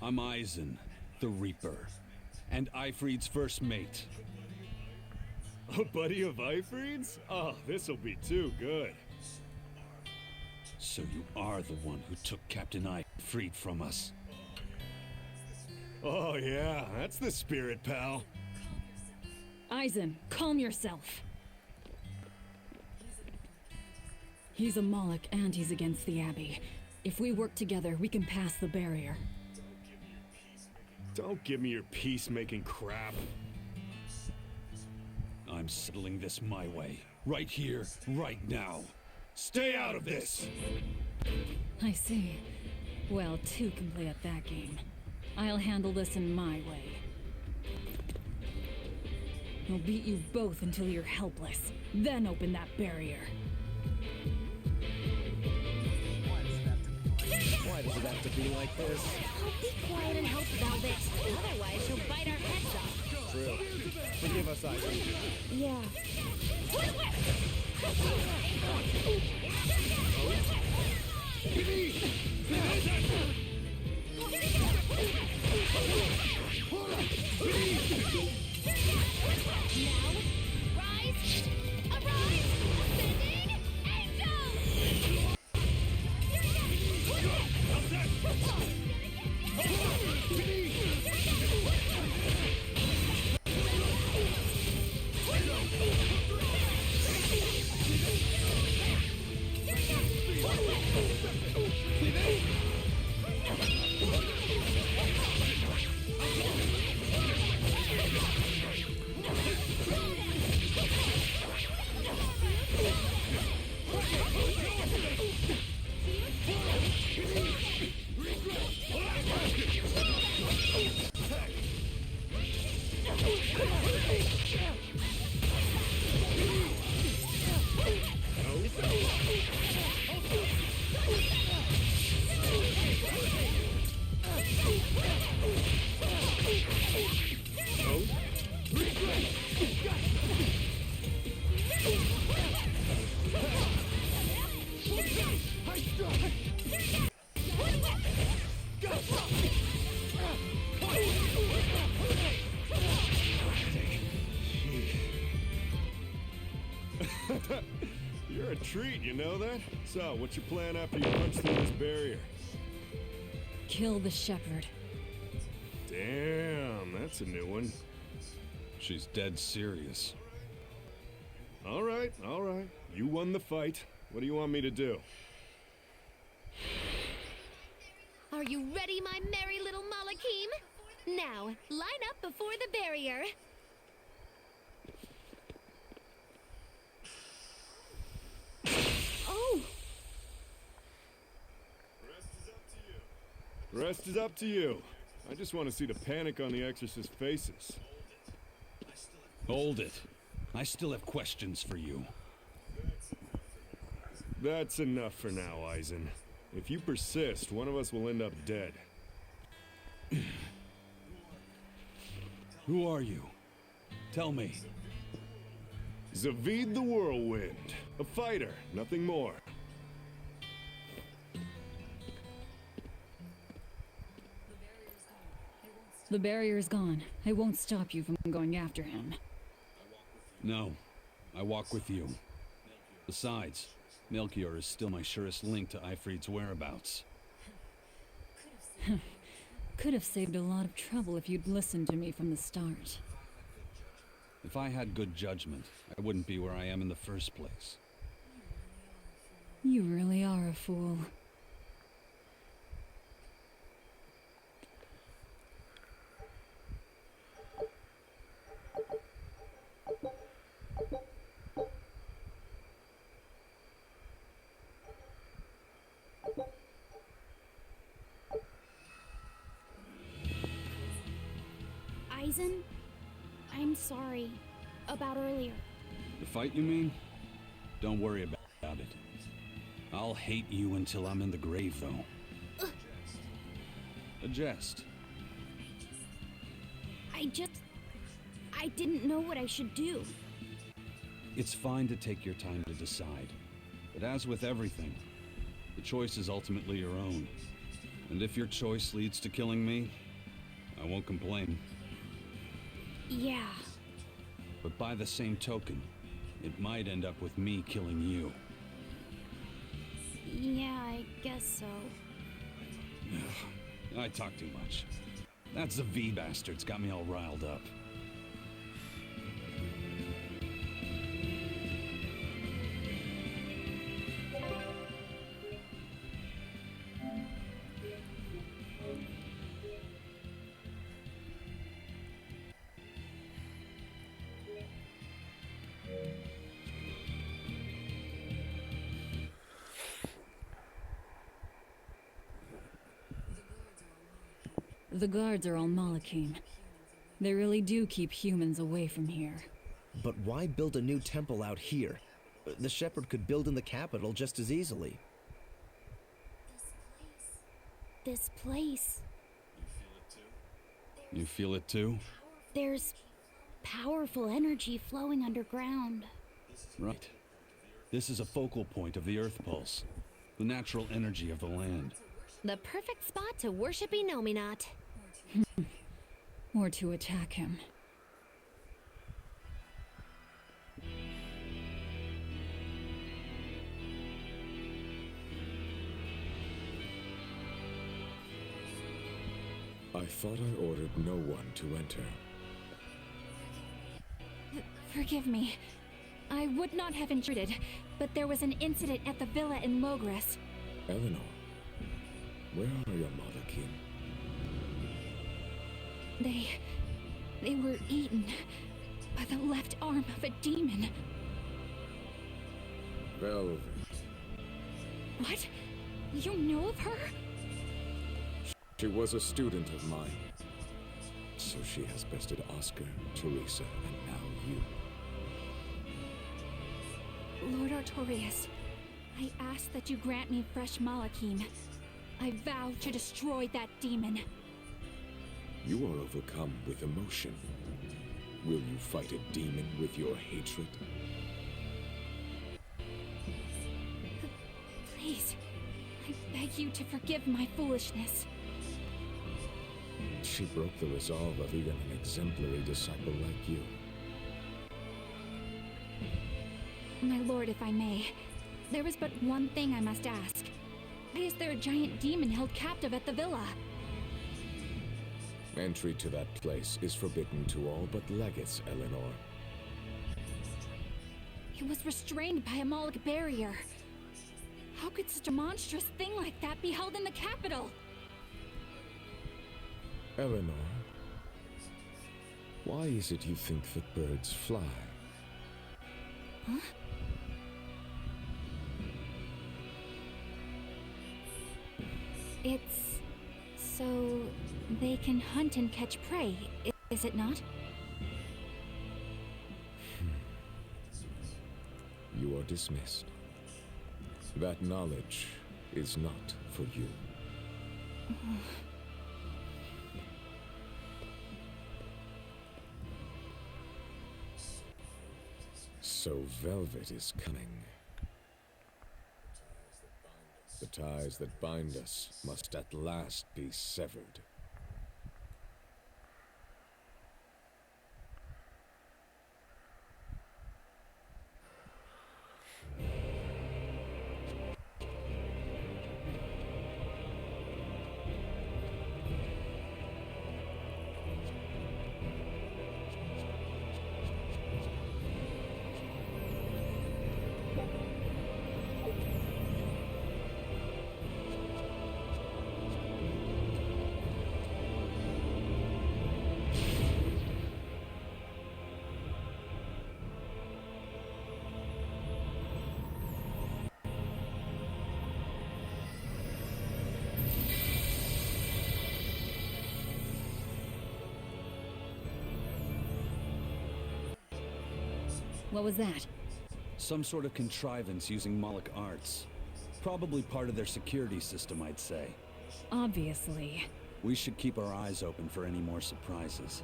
S4: I'm Eisen, the Reaper, and Ifrid's first mate.
S9: A buddy of Ifrid's? Oh, this'll be too good.
S4: So you are the one who took Captain Ifrid from us.
S9: Oh yeah, that's the spirit, pal.
S5: Eisen, calm yourself. He's a Moloch and he's against the Abbey. If we work together, we can pass the barrier.
S9: Don't give me your peacemaking crap.
S4: I'm settling this my way. Right here, right now. Stay out of this!
S5: I see. Well, two can play at that game. I'll handle this in my way. I'll beat you both until you're helpless. Then open that barrier.
S10: Why does it have to be like this?
S6: Oh, be quiet and help Velvet. Otherwise, she'll bite our heads off.
S10: True. Forgive us, Eisen.
S6: Yeah. Now, rise! Arise! Ascending angel!
S9: You're a treat, you know that? So, what's your plan after you punch through this barrier?
S5: Kill the shepherd.
S9: Damn, that's a new one.
S4: She's dead serious.
S9: All right. You won the fight. What do you want me to do?
S6: Are you ready, my merry little Malakim? Now, line up before the barrier. Oh!
S9: Rest is up to you. I just want to see the panic on the Exorcist's faces.
S4: Hold it. I still have questions for you.
S9: That's enough for now, Eisen. If you persist, one of us will end up dead.
S4: Who are you? Tell me.
S9: Zavid the Whirlwind. A fighter, nothing more.
S5: The barrier's gone. I won't stop you from going after him.
S4: No. I walk with you. Besides, Melchior is still my surest link to Eifried's whereabouts.
S5: Could have saved a lot of trouble if you'd listened to me from the start.
S4: If I had good judgment, I wouldn't be where I am in the first place.
S5: You really are a fool.
S3: Eisen, I'm sorry about earlier.
S4: The fight, you mean? Don't worry about it. I'll hate you until I'm in the grave, though. A jest.
S3: I didn't know what I should do.
S4: It's fine to take your time to decide. But as with everything, the choice is ultimately your own. And if your choice leads to killing me, I won't complain.
S3: Yeah.
S4: But by the same token, it might end up with me killing you.
S3: Yeah, I guess so.
S4: I talk too much. That Zavid bastard's got me all riled up.
S5: The guards are all Malakim. They really do keep humans away from here.
S2: But why build a new temple out here? The shepherd could build in the capital just as easily.
S3: This place.
S4: You feel it too?
S3: There's powerful energy flowing underground.
S4: Right. This is a focal point of the Earth Pulse, the natural energy of the land.
S6: The perfect spot to worship Enominat.
S5: Or to attack him.
S11: I thought I ordered no one to enter.
S3: Forgive me. I would not have intruded, but there was an incident at the villa in Logres.
S11: Eleanor, where are your Malakim?
S3: They were eaten by the left arm of a demon.
S11: Velvet.
S3: What? You know of her?
S11: She was a student of mine. So she has bested Oscar, Teresa, and now you.
S3: Lord Artorius, ask that you grant me fresh Malachim. I vow to destroy that demon.
S11: You are overcome with emotion. Will you fight a demon with your hatred?
S3: Please, I beg you to forgive my foolishness.
S11: She broke the resolve of even an exemplary disciple like you.
S3: My lord, if I may, there is but one thing I must ask. Why is there a giant demon held captive at the villa?
S11: Entry to that place is forbidden to all but legates, Eleanor.
S3: He was restrained by a Moloch barrier. How could such a monstrous thing like that be held in the capital?
S11: Eleanor, why is it you think that birds fly?
S3: Huh? It's so they can hunt and catch prey, is it not?
S11: You are dismissed. That knowledge is not for you. So Velvet is coming. The ties that bind us must at last be severed.
S5: What was that?
S4: Some sort of contrivance using Moloch arts. Probably part of their security system, I'd say.
S5: Obviously.
S4: We should keep our eyes open for any more surprises.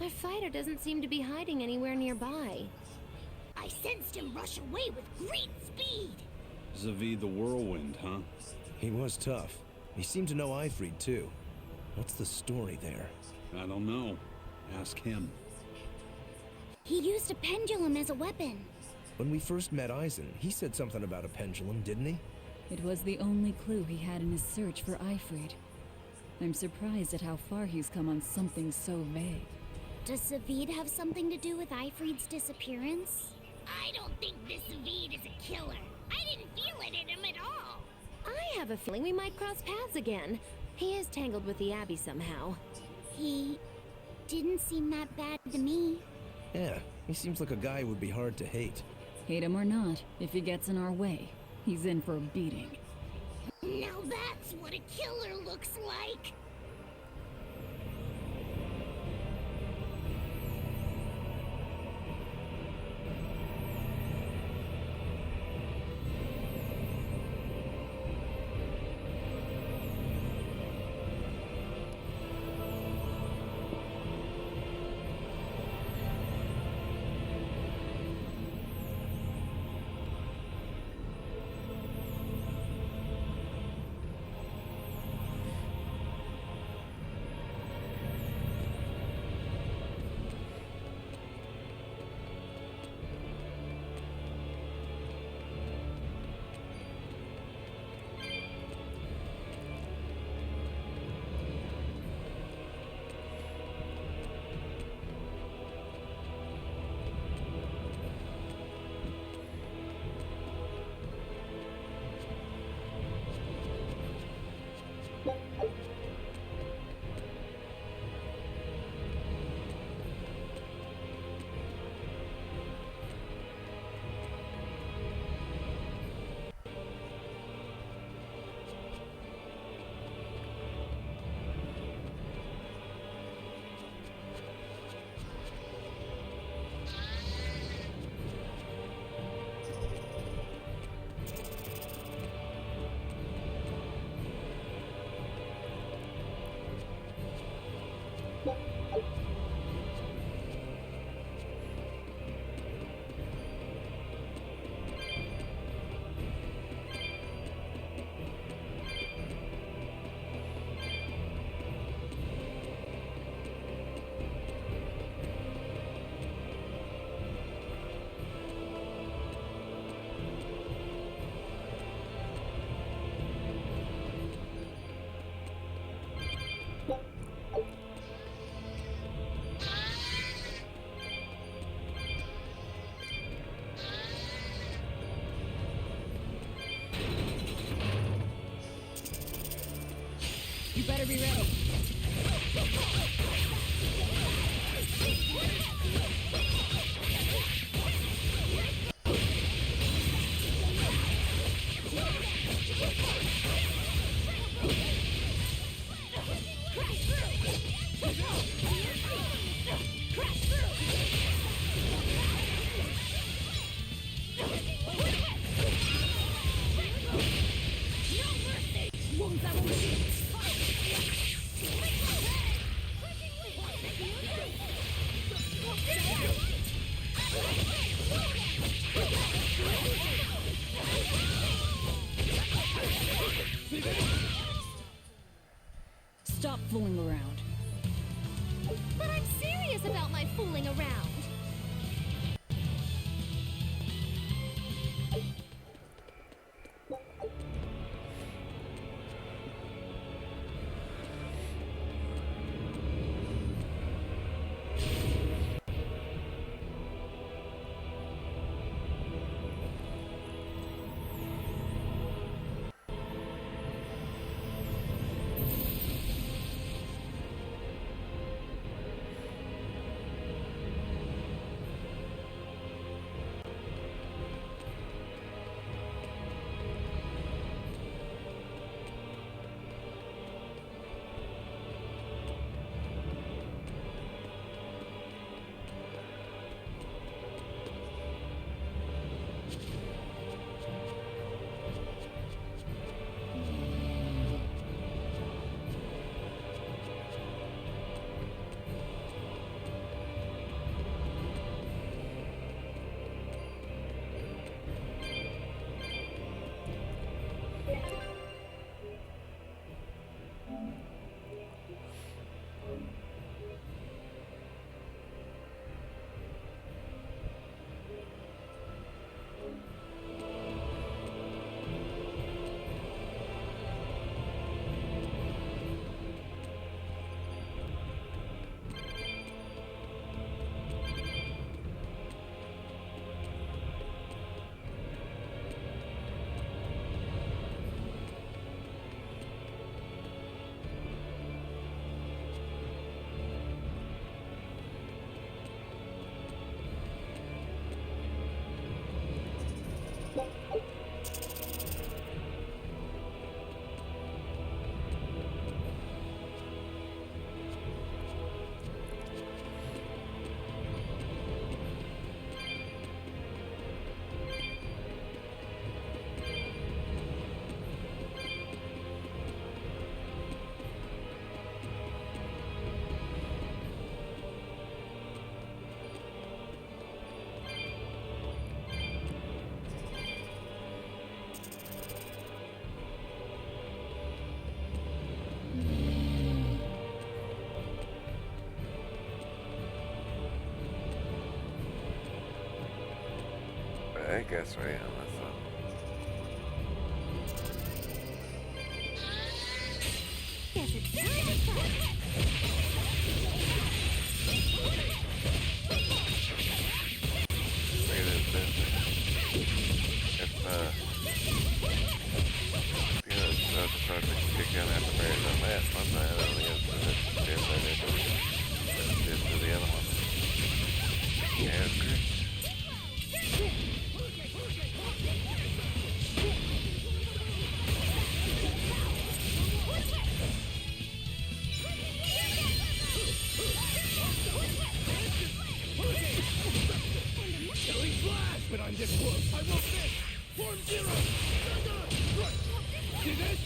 S6: Our fighter doesn't seem to be hiding anywhere nearby. I sensed him rush away with great speed.
S4: Zavid the Whirlwind, huh?
S2: He was tough. He seemed to know Ifrid, too. What's the story there?
S4: I don't know. Ask him.
S3: He used a pendulum as a weapon.
S2: When we first met Eisen, he said something about a pendulum, didn't he?
S5: It was the only clue he had in his search for Ifrid. I'm surprised at how far he's come on something so vague.
S3: Does Zavid have something to do with Ifrid's disappearance?
S6: I don't think this Zavid is a killer. I didn't feel it in him at all. I have a feeling we might cross paths again. He is tangled with the Abbey somehow.
S3: He didn't seem that bad to me.
S2: Yeah, he seems like a guy who would be hard to hate.
S5: Hate him or not, if he gets in our way, he's in for a beating.
S6: Now that's what a killer looks like.
S5: Better be ready. Stop fooling around.
S6: But I'm serious about my fooling around.
S1: I guess I am. That's all.
S6: Yes, it's time to fight.
S7: But I'm this close. I won't miss. Form zero. Right. See this?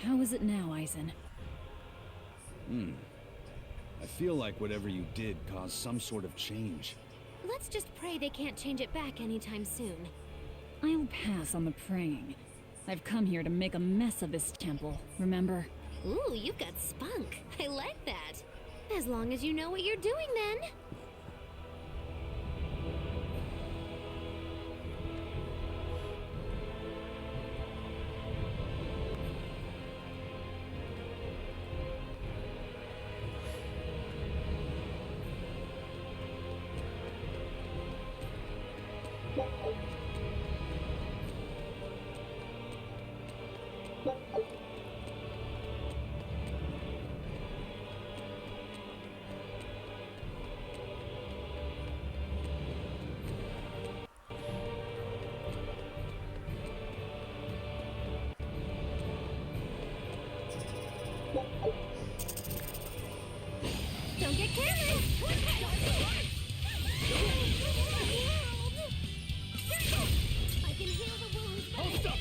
S5: How is it now, Eisen?
S4: I feel like whatever you did caused some sort of change.
S6: Let's just pray they can't change it back anytime soon.
S5: I'll pass on the praying. I've come here to make a mess of this temple, remember?
S6: Ooh, you've got spunk. I like that. As long as you know what you're doing, then. Don't get careless! I can heal the wounds.
S7: Hold up!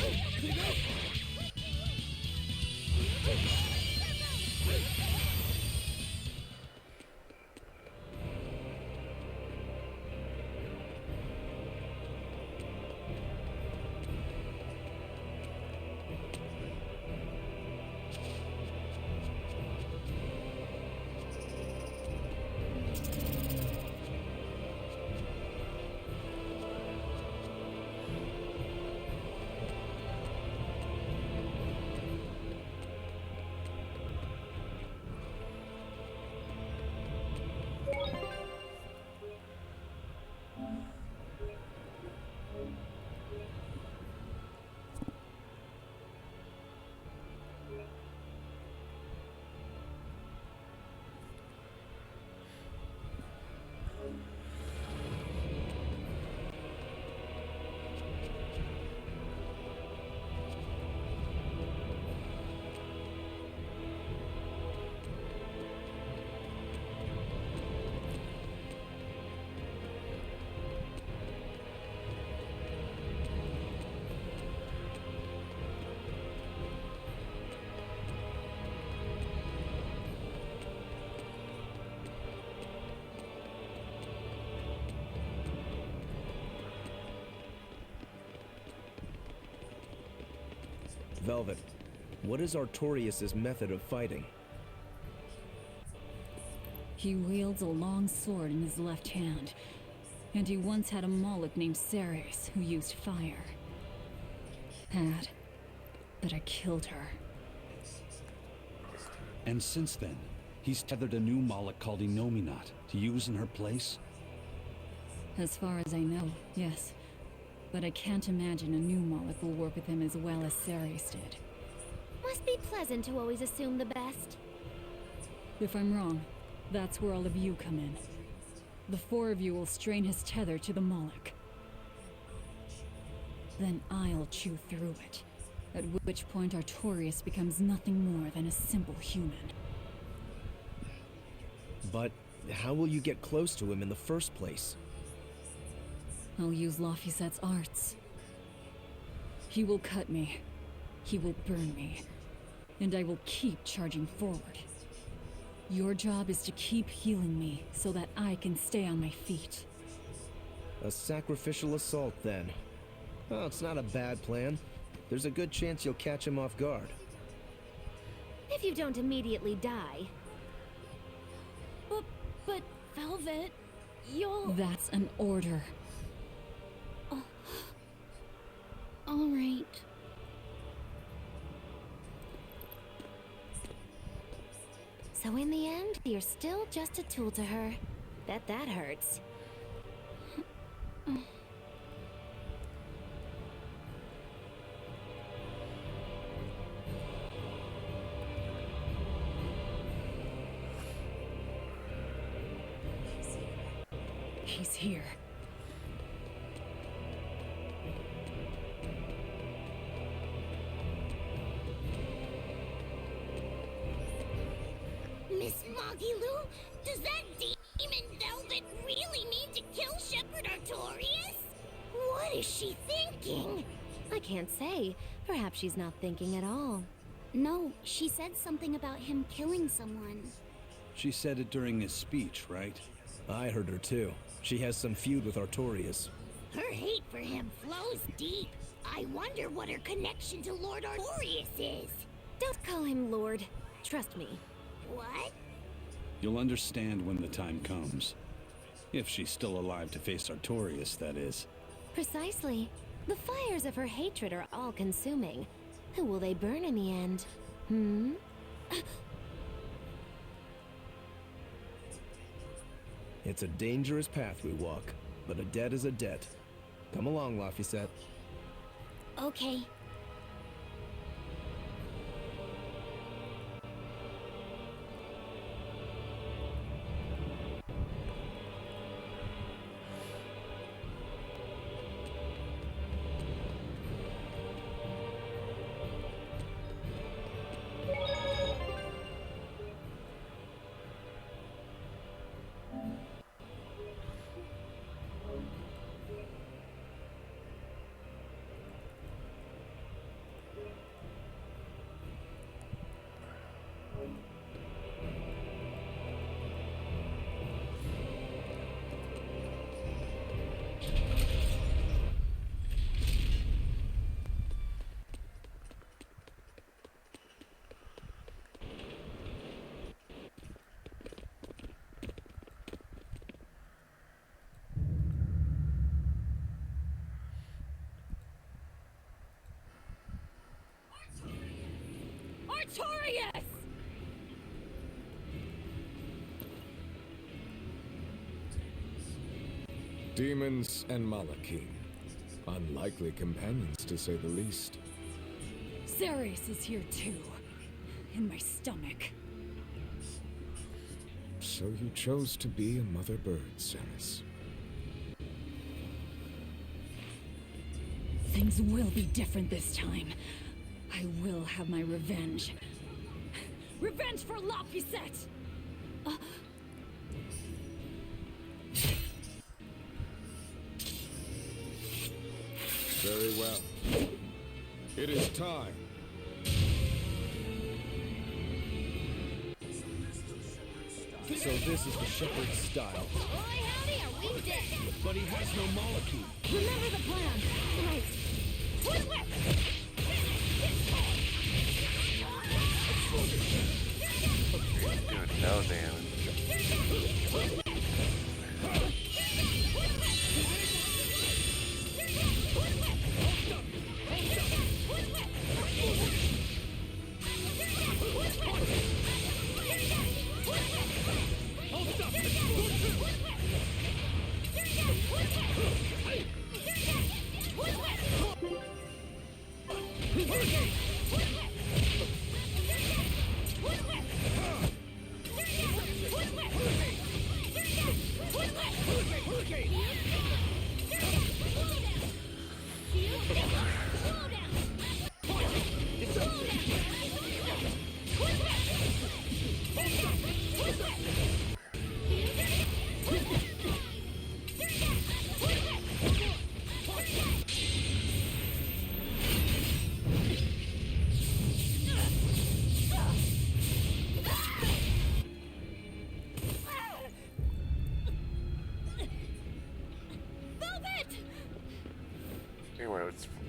S2: Velvet, what is Artorias' method of fighting?
S5: He wields a long sword in his left hand, and he once had a Moloch named Ceres who used fire. But I killed her.
S4: And since then, he's tethered a new Moloch called Inominat to use in her place?
S5: As far as I know, yes. But I can't imagine a new Moloch will work with him as well as Ceres did.
S6: Must be pleasant to always assume the best.
S5: If I'm wrong, that's where all of you come in. The four of you will strain his tether to the Moloch. Then I'll chew through it, at which point Artorias becomes nothing more than a simple human.
S2: But how will you get close to him in the first place?
S5: I'll use Laphicet's arts. He will cut me. He will burn me. And I will keep charging forward. Your job is to keep healing me so that I can stay on my feet.
S2: A sacrificial assault, then. Oh, it's not a bad plan. There's a good chance you'll catch him off guard.
S6: If you don't immediately die. But Velvet, you'll...
S5: That's an order.
S3: All right.
S6: So in the end, you're still just a tool to her. Bet that hurts.
S5: He's here.
S3: Miss Magilou, does that demon Velvet really mean to kill Shepherd Artorias? What is she thinking?
S6: I can't say. Perhaps she's not thinking at all.
S3: No, she said something about him killing someone.
S4: She said it during his speech, right?
S2: I heard her too. She has some feud with Artorias.
S6: Her hate for him flows deep. I wonder what her connection to Lord Artorias is.
S12: Don't call him Lord. Trust me.
S6: What?
S4: You'll understand when the time comes. If she's still alive to face Artorias, that is.
S12: Precisely. The fires of her hatred are all-consuming. Who will they burn in the end? Hmm?
S2: It's a dangerous path we walk, but a debt is a debt. Come along, Laphicet.
S3: Okay.
S6: Artorias!
S11: Demons and Malachim. Unlikely companions, to say the least.
S5: Ceres is here too. In my stomach.
S11: So you chose to be a mother bird, Ceres.
S5: Things will be different this time. I will have my revenge. Revenge for Laphicet!
S11: Very well. It is time.
S2: So this is the shepherd's style.
S6: Boy, howdy, are we dead?
S4: But he has no Malachim.
S6: Remember the plan. Right. Twin whip!
S1: Doing no damage.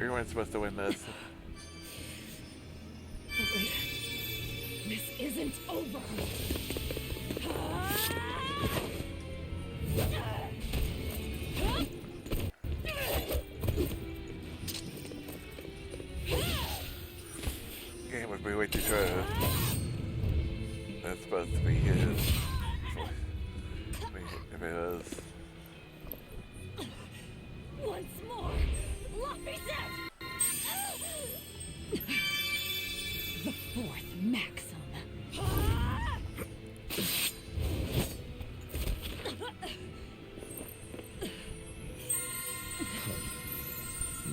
S1: You weren't supposed to win this.
S5: But wait. This isn't over.
S1: Game would be way too short. That's supposed to be his. If it was.
S5: Once more, Laphicet! The fourth maxim.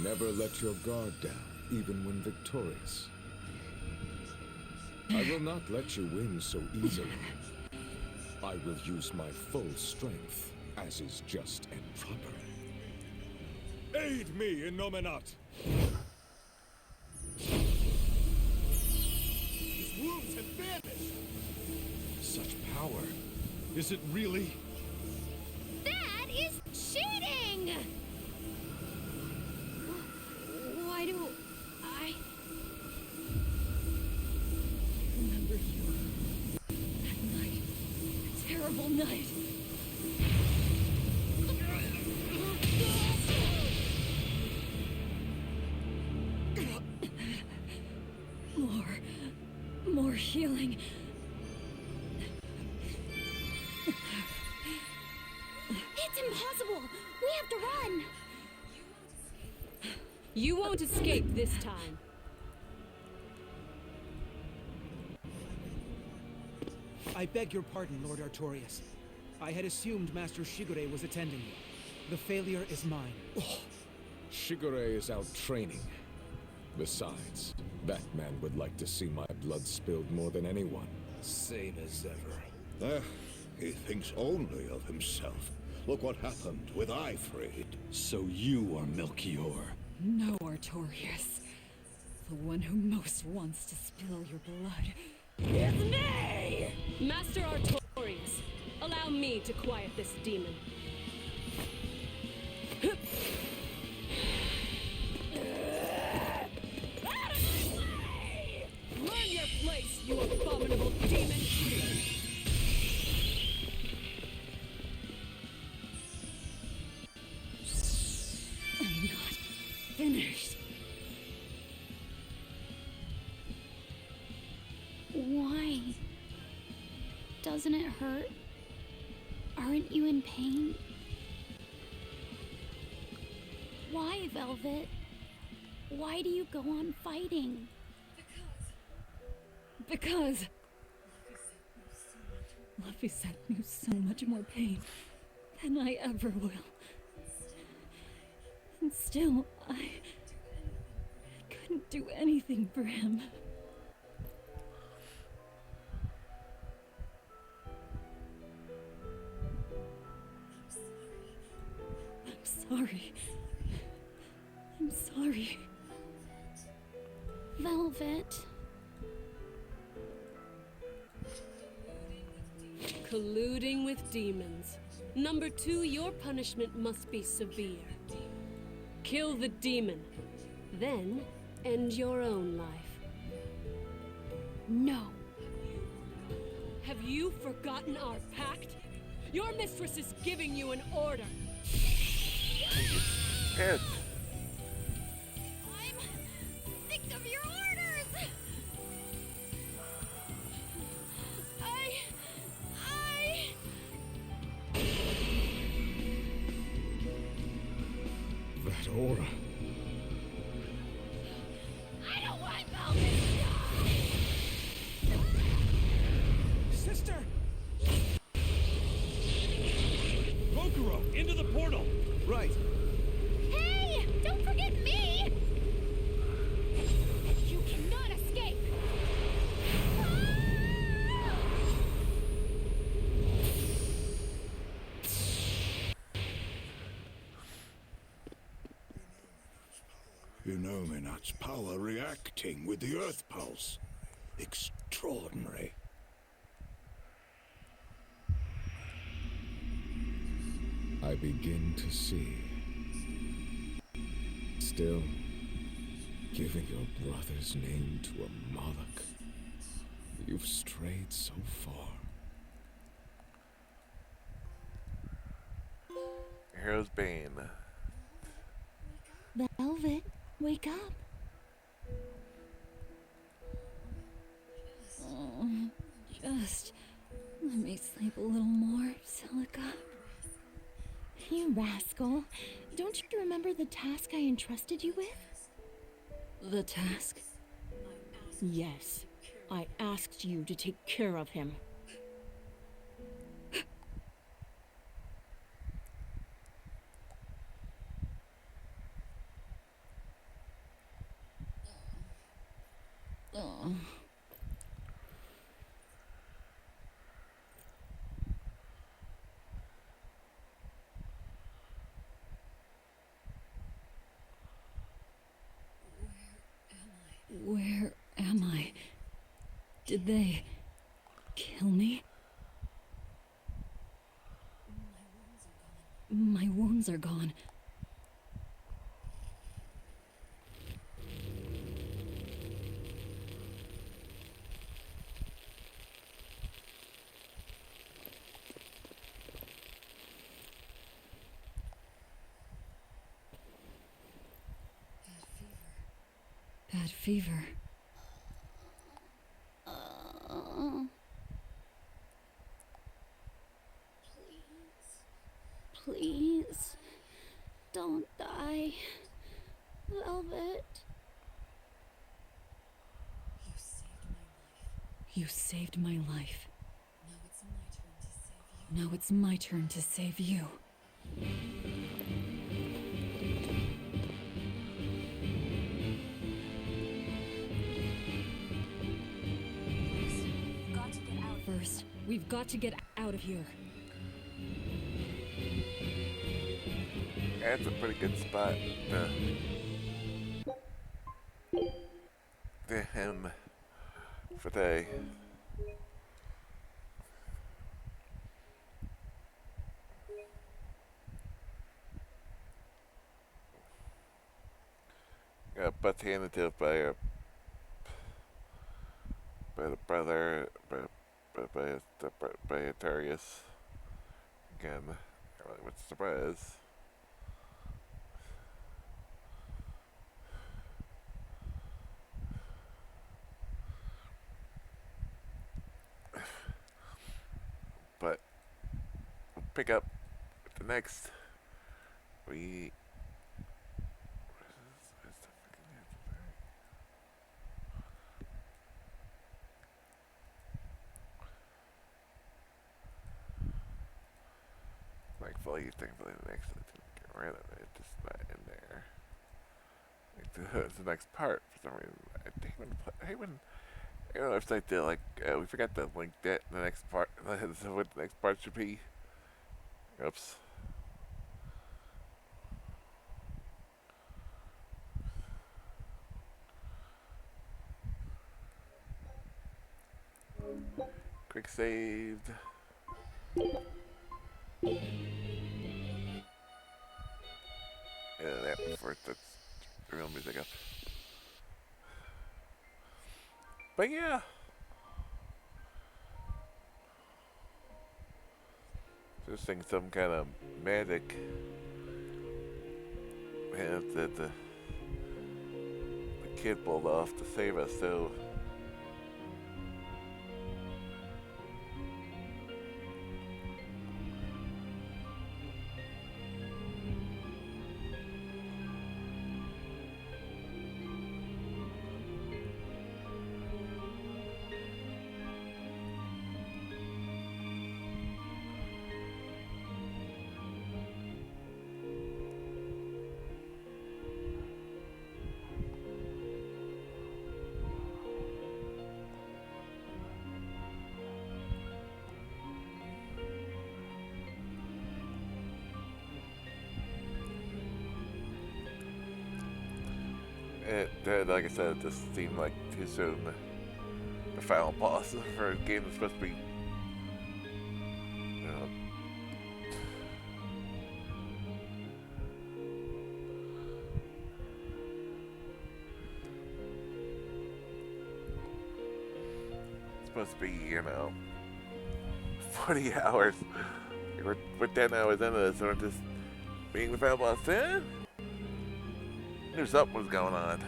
S11: Never let your guard down, even when victorious. I will not let you win so easily. I will use my full strength, as is just and proper.
S9: Aid me in Nominat!
S7: had vanished.
S4: Such power. Is it really?
S6: That is cheating! Why do I
S5: Remember you. That night. That terrible night. More healing.
S3: It's impossible! We have to run!
S6: You won't escape this time.
S10: I beg your pardon, Lord Artorias. I had assumed Master Shigure was attending you. The failure is mine.
S11: Oh, Shigure is out training. Besides, that man would like to see my blood spilled more than anyone.
S2: Same as ever.
S13: He thinks only of himself. Look what happened with Ifrid.
S4: So you are Melchior.
S5: No, Artorias. The one who most wants to spill your blood.
S6: It's me! Master Artorias, allow me to quiet this demon. Out of my way! Learn your place, you abominable demon!
S5: I'm not finished.
S3: Why? Doesn't it hurt? Aren't you in pain? Why, Velvet? Why do you go on fighting?
S5: Because Laphicet knew so much more pain than I ever will. And still, I couldn't do anything for him. I'm sorry. I'm sorry.
S3: Velvet.
S6: Colluding with demons. Number 2, your punishment must be severe. Kill the demon, then end your own life.
S3: No.
S6: Have you forgotten our pact? Your mistress is giving you an order.
S1: Head.
S3: I'm sick of your orders!
S11: That aura.
S3: I don't want Velvet to die!
S10: Sister!
S9: Kokoro, into the portal!
S10: Right.
S3: Hey! Don't forget me! You cannot escape!
S13: Illuminat's power reacting with the Earth Pulse. Extraordinary.
S11: I begin to see. Still, giving your brother's name to a Moloch. You've strayed so far.
S1: Here's Bane.
S3: Velvet, wake up.
S5: Oh, just let me sleep a little more, Silica.
S3: You rascal. Don't you remember the task I entrusted you with?
S5: The task?
S8: Yes, I asked you to take care of him.
S5: Oh. Where am I? Did they kill me? My wounds are gone. Bad fever.
S3: Please, don't die. Velvet.
S5: You saved my life. Now it's my turn to save you. First, we've got to get out of here.
S1: That's a pretty good spot to him for day. Got butt handed to it by the brother by Atarius. Again, not really much surprise. But we'll pick up the next. Thankfully, the next one didn't get rid of it. It's just not in there. It's the next part for some reason. I hate when you know, if they did like we forgot to link that in the next part. What the next part should be. Oops. Quick saved. Yeah, that before that's the real music up. But yeah. Just think some kind of magic. And the kid pulled off to save us, so. Like I said, it just seemed like too soon. The final boss for a game that's supposed to be, you know, supposed to be, you know, 40 hours. We're 10 hours into this, and we're just being the final boss. Knew something was going on.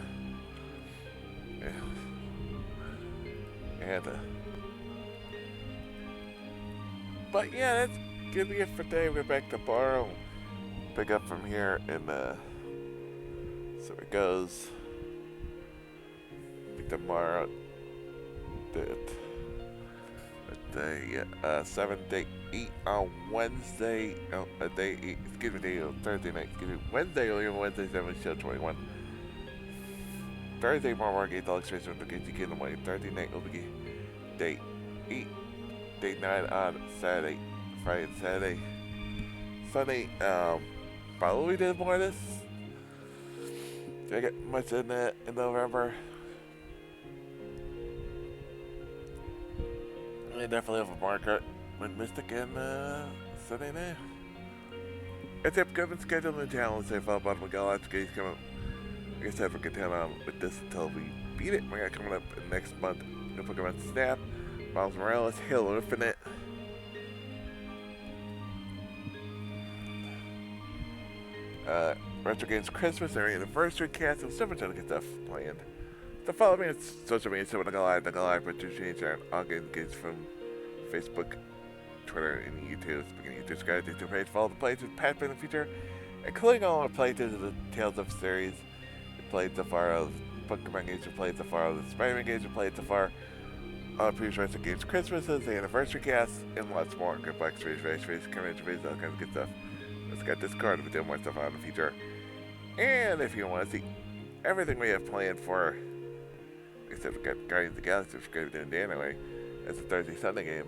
S1: But yeah, that's gonna be it for today. We're back to Borrow. Pick up from here, and so it goes. Tomorrow, day 8 on Wednesday. Thursday night. Wednesday, only Wednesday 7 show 21. Thursday, more Gate Dog Space with the Gate Kingdom Way. Thursday night will be day 8, day 9 on Saturday, Friday and Saturday. Sunday, probably did more of this. Did I get much in that in November? definitely have a marker with Mystic and Sunday night. It's a good schedule in the channel. Say follow bottom of Galactic Gaze coming up. Like I said, we're continuing on with this until we beat it. We got coming up next month. No Pokemon Snap, Miles Morales, Halo Infinite. Retro Games Christmas, their anniversary cast, and so much other good stuff planned. So follow me on social media, so the Goliath, but to change there, all games from Facebook, Twitter, and YouTube. Speaking of YouTube, subscribe to the page, follow the playthroughs, past in the future, including all our playthroughs of the Tales of series. We played so far of Pokemon games, we played so far of the Spider-Man games, we played so far on previous Retro Games Christmases, the anniversary cast, and lots more. Good Black Space, coming into all kinds of good stuff. Let's get Discord, we're doing more stuff on the future. And if you want to see everything we have planned for, like I said, we've got Guardians of the Galaxy, which we're going to be doing day anyway. That's a Thursday, Sunday game.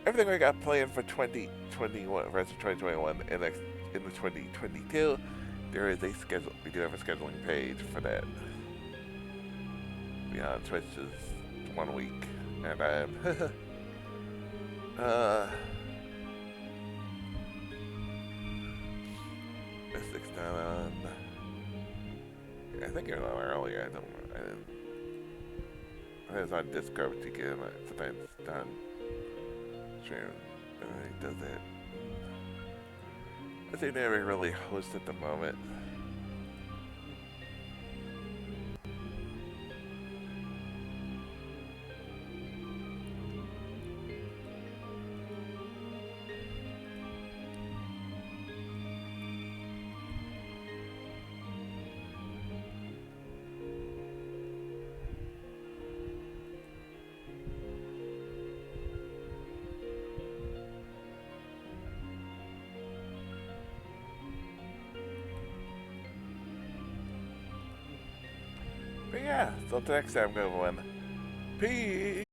S1: Everything we got planned for 2021, rest of 2021, and next in the 2022, there is a schedule. We do have a scheduling page for that. Beyond Twitch is 1 week, and I'm Mystic's not on. I think you're on earlier. I was on Discord, but you can sometimes done. Sure, he does it. I think they never really host at the moment. But yeah, so until next time, everyone. Peace!